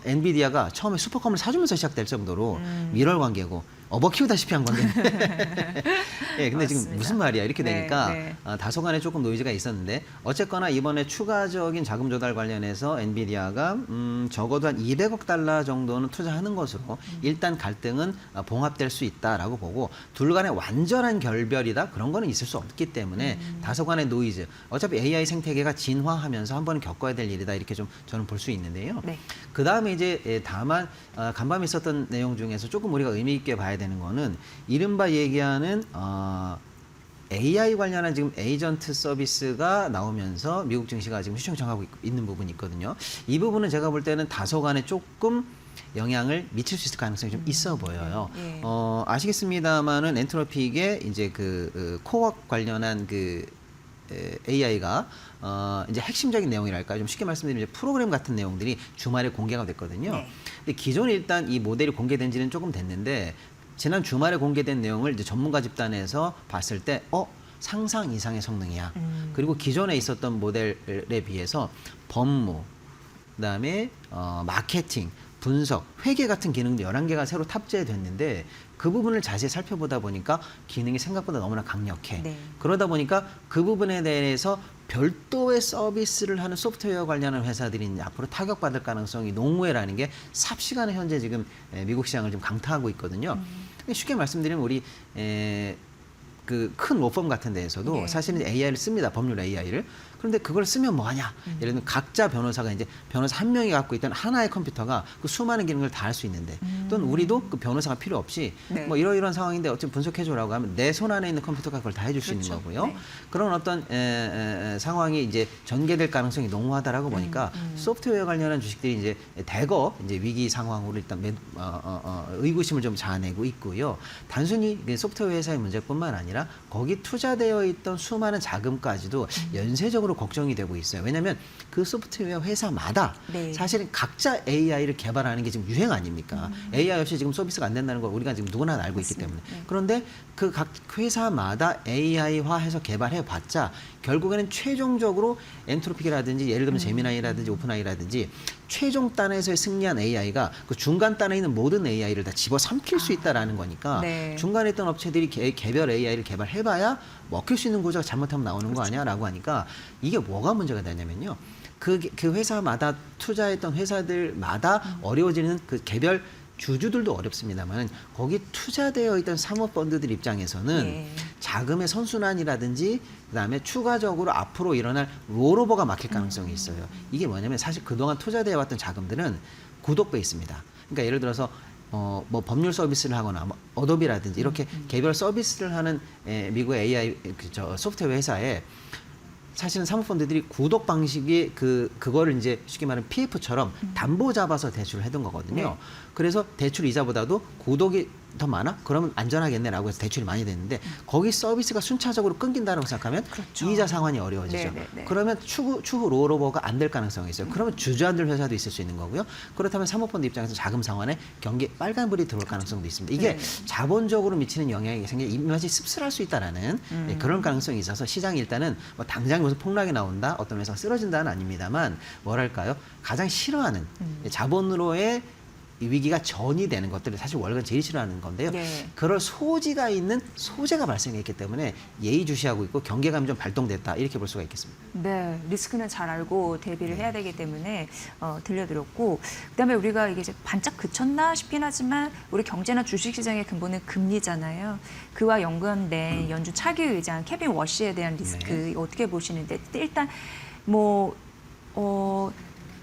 엔비디아가 처음에 슈퍼컴을 사주면서 시작될 정도로 미럴 관계고 키우다시피 한 건데. 예, 근데 지금 맞습니다. 무슨 말이야 이렇게 되니까 네. 다소간에 조금 노이즈가 있었는데 어쨌거나 이번에 추가적인 자금 조달 관련해서 엔비디아가 적어도 한 200억 달러 정도는 투자하는 것으로 일단 갈등은 봉합될 수 있다라고 보고 둘 간의 완전한 결별이다 그런 거는 있을 수 없기 때문에 다소간의 노이즈 어차피 AI 생태계가 진화하면서 한 번은 겪어야 될 일이다 이렇게 좀 저는 볼 수 있는데요. 네. 그 다음에 이제 다만 간밤에 있었던 내용 중에서 조금 우리가 의미 있게 봐야 되는 거는 이른바 얘기하는 AI 관련한 지금 에이전트 서비스가 나오면서 미국 증시가 지금 휘청휘청하고 있는 부분이 있거든요. 이 부분은 제가 볼 때는 다소간에 조금 영향을 미칠 수 있을 가능성이 좀 있어 보여요. 아시겠습니다만은 엔트로픽의 이제 그 코어 관련한 그 AI가 이제 핵심적인 내용이랄까요. 좀 쉽게 말씀드리면 이제 프로그램 같은 내용들이 주말에 공개가 됐거든요. 근데 기존에 일단 이 모델이 공개된 지는 조금 됐는데 지난 주말에 공개된 내용을 이제 전문가 집단에서 봤을 때 상상 이상의 성능이야. 그리고 기존에 있었던 모델에 비해서 법무, 그다음에 마케팅, 분석, 회계 같은 기능도 11개가 새로 탑재됐는데 그 부분을 자세히 살펴보다 보니까 기능이 생각보다 너무나 강력해. 그러다 보니까 그 부분에 대해서 별도의 서비스를 하는 소프트웨어 관련한 회사들이 이제 앞으로 타격받을 가능성이 농후해라는 게 삽시간에 현재 지금 미국 시장을 좀 강타하고 있거든요. 쉽게 말씀드리면 우리 그 큰 로펌 같은 데에서도 사실은 AI를 씁니다. 법률 AI를. 그런데 그걸 쓰면 뭐하냐? 예를 들면 각자 변호사가 이제 변호사 한 명이 갖고 있던 하나의 컴퓨터가 그 수많은 기능을 다 할 수 있는데 또는 우리도 그 변호사가 필요 없이 뭐 이러이러한 상황인데 어쨌든 분석해줘라고 하면 내 손 안에 있는 컴퓨터가 그걸 다 해줄 수 있는 거고요. 그런 어떤 상황이 이제 전개될 가능성이 농후하다라고 보니까 소프트웨어 관련한 주식들이 이제 대거 이제 위기 상황으로 일단 의구심을 좀 자아내고 있고요. 단순히 소프트웨어 회사의 문제뿐만 아니라 아니라 거기 투자되어 있던 수많은 자금까지도 연쇄적으로 걱정이 되고 있어요. 왜냐하면 그 소프트웨어 회사마다 네. 사실은 각자 AI를 개발하는 게 지금 유행 아닙니까? AI 없이 지금 서비스가 안 된다는 걸 우리가 지금 누구나 알고 있기 때문에. 네. 그런데 그 각 회사마다 AI화해서 개발해봤자 결국에는 최종적으로 엔트로픽이라든지 예를 들면 제미나이라든지 오픈AI라든지 최종 단에서의 승리한 AI가 그 중간 단에 있는 모든 AI를 다 집어삼킬 수 있다라는 거니까 네. 중간에 있던 업체들이 개별 AI를 개발해봐야 먹힐 수 있는 구조가 잘못하면 나오는 거 아니야라고 하니까 이게 뭐가 문제가 되냐면요. 그 회사마다 투자했던 회사들마다 어려워지는 그 개별 주주들도 어렵습니다만 거기 투자되어 있던 사모펀드들 입장에서는 예. 자금의 선순환이라든지 그다음에 추가적으로 앞으로 일어날 롤오버가 막힐 가능성이 있어요. 이게 뭐냐면 사실 그동안 투자되어 왔던 자금들은 구독 베이스입니다. 그러니까 예를 들어서 뭐 법률 서비스를 하거나 뭐 어도비라든지 이렇게 개별 서비스를 하는 미국의 AI 소프트웨어 회사에 사실은 사모펀드들이 구독 방식이 그거를 이제 쉽게 말하면 PF처럼 담보 잡아서 대출을 해둔 거거든요. 네. 그래서 대출 이자보다도 구독이 더 많아? 그러면 안전하겠네라고 해서 대출이 많이 됐는데 거기 서비스가 순차적으로 끊긴다고 생각하면 그렇죠. 이자 상환이 어려워지죠. 네, 네, 네. 그러면 추후 롤오버가 안 될 가능성이 있어요. 그러면 주저앉을 회사도 있을 수 있는 거고요. 그렇다면 사모펀드 입장에서 자금 상환에 경기에 빨간불이 들어올 가능성도 있습니다. 이게 네. 자본적으로 미치는 영향이 생겨 이마치 씁쓸할 수 있다라는 그런 가능성이 있어서 시장이 일단은 뭐 당장 무슨 폭락이 나온다, 어떤 회사가 쓰러진다는 아닙니다만 뭐랄까요? 가장 싫어하는 자본으로의 이 위기가 전이 되는 것들을 사실 월가 제일 싫어하는 건데요. 네. 그럴 소지가 있는 소재가 발생했기 때문에 예의주시하고 있고 경계감이 좀 발동됐다 이렇게 볼 수가 있겠습니다. 네, 리스크는 잘 알고 대비를 해야 되기 때문에 들려드렸고, 그다음에 우리가 이게 이제 반짝 그쳤나 싶긴 하지만 우리 경제나 주식시장의 근본은 금리잖아요. 그와 연관된 연준 차기 의장 케빈 워시에 대한 리스크 어떻게 보시는데 일단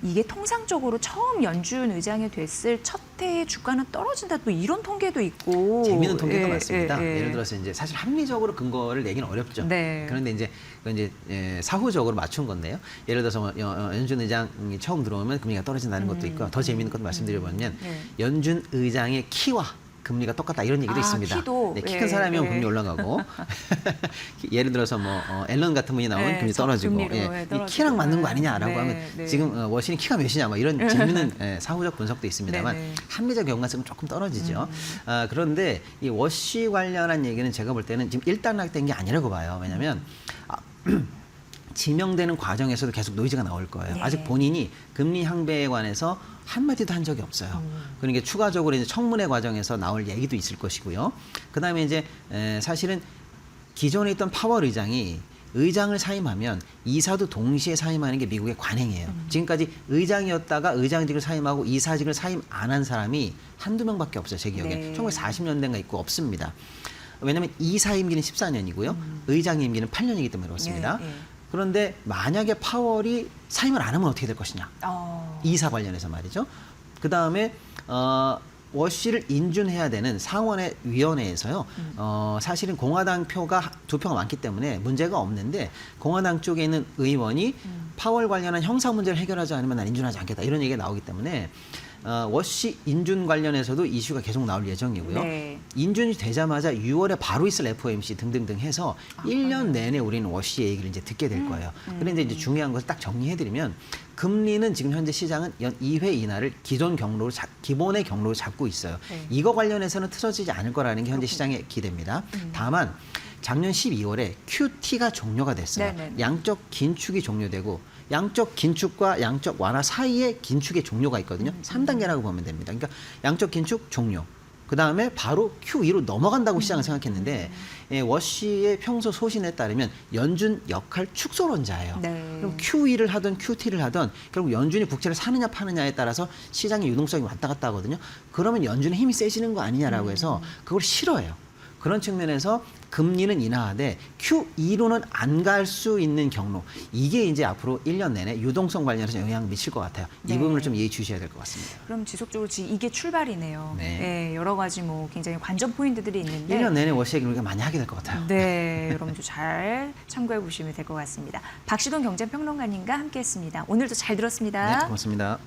이게 통상적으로 처음 연준 의장이 됐을 첫 해에 주가는 떨어진다 또 이런 통계도 있고 재미있는 통계가 많습니다. 예. 예를 들어서 이제 사실 합리적으로 근거를 내기는 어렵죠. 네. 그런데 이제 그건 이제 사후적으로 맞춘 건데요. 예를 들어서 뭐 연준 의장이 처음 들어오면 금리가 떨어진다는 것도 있고 더 재미있는 것도 말씀드려보면 네. 연준 의장의 키와 금리가 똑같다 이런 얘기도 있습니다. 키도? 네, 키 예, 큰 사람이면 예. 금리 올라가고 예를 들어서 뭐 앨런 같은 분이 나오면 네, 금리 떨어지고 금리로, 예, 예, 이 떨어지고. 키랑 맞는 거 아니냐라고 네, 하면 네. 지금 워싱턴 키가 몇이냐 뭐 이런 재미있는 사후적 분석도 있습니다만 네, 네. 합리적 연관성은 조금 떨어지죠. 그런데 이 워시 관련한 얘기는 제가 볼 때는 지금 일단락된 게 아니라고 봐요. 왜냐하면 지명되는 과정에서도 계속 노이즈가 나올 거예요. 네. 아직 본인이 금리 향배에 관해서 한마디도 한 적이 없어요. 그러니까 추가적으로 이제 청문회 과정에서 나올 얘기도 있을 것이고요. 그다음에 이제 사실은 기존에 있던 파월 의장이 의장을 사임하면 이사도 동시에 사임하는 게 미국의 관행이에요. 지금까지 의장이었다가 의장직을 사임하고 이사직을 사임 안 한 사람이 한두 명밖에 없어요. 제 기억에. 네. 1940년대인가 있고 없습니다. 왜냐하면 이사 임기는 14년이고요. 의장 임기는 8년이기 때문에 그렇습니다. 네, 네. 그런데 만약에 파월이 사임을 안 하면 어떻게 될 것이냐. 이사 관련해서 말이죠. 그다음에 워시를 인준해야 되는 상원의 위원회에서요. 사실은 공화당 표가 2표가 많기 때문에 문제가 없는데 공화당 쪽에 있는 의원이 파월 관련한 형사 문제를 해결하지 않으면 난 인준하지 않겠다 이런 얘기가 나오기 때문에 워시 인준 관련해서도 이슈가 계속 나올 예정이고요. 네. 인준이 되자마자 6월에 바로 있을 FOMC 등등등 해서 1년 내내 우리는 워시의 얘기를 이제 듣게 될 거예요. 그런데 이제 중요한 것을 딱 정리해드리면 금리는 지금 현재 시장은 연 2회 인하를 기본의 경로로 잡고 있어요. 네. 이거 관련해서는 틀어지지 않을 거라는 게 현재 시장의 기대입니다. 다만 작년 12월에 QT가 종료가 됐어요. 네네. 양적 긴축이 종료되고 양적 긴축과 양적 완화 사이에 긴축의 종료가 있거든요. 3단계라고 보면 됩니다. 그러니까 양적 긴축 종료. 그 다음에 바로 QE로 넘어간다고 시장은 생각했는데 워시의 평소 소신에 따르면 연준 역할 축소론자예요. 네. 그럼 QE를 하든 QT를 하든 결국 연준이 국채를 사느냐 파느냐에 따라서 시장의 유동성이 왔다 갔다 하거든요. 그러면 연준의 힘이 세지는 거 아니냐라고 해서 그걸 싫어해요. 그런 측면에서 금리는 인하하되 QE로는 안 갈 수 있는 경로 이게 이제 앞으로 1년 내내 유동성 관련해서 영향을 미칠 것 같아요. 이 네. 부분을 좀 예의주시해야 될 것 같습니다. 그럼 지속적으로 이게 출발이네요. 네. 예, 여러 가지 굉장히 관전 포인트들이 있는데 1년 내내 워시 얘기를 우리가 많이 하게 될 것 같아요. 네, 여러분도 잘 참고해 보시면 될 것 같습니다. 박시동 경제평론가님과 함께했습니다. 오늘도 잘 들었습니다. 네, 고맙습니다.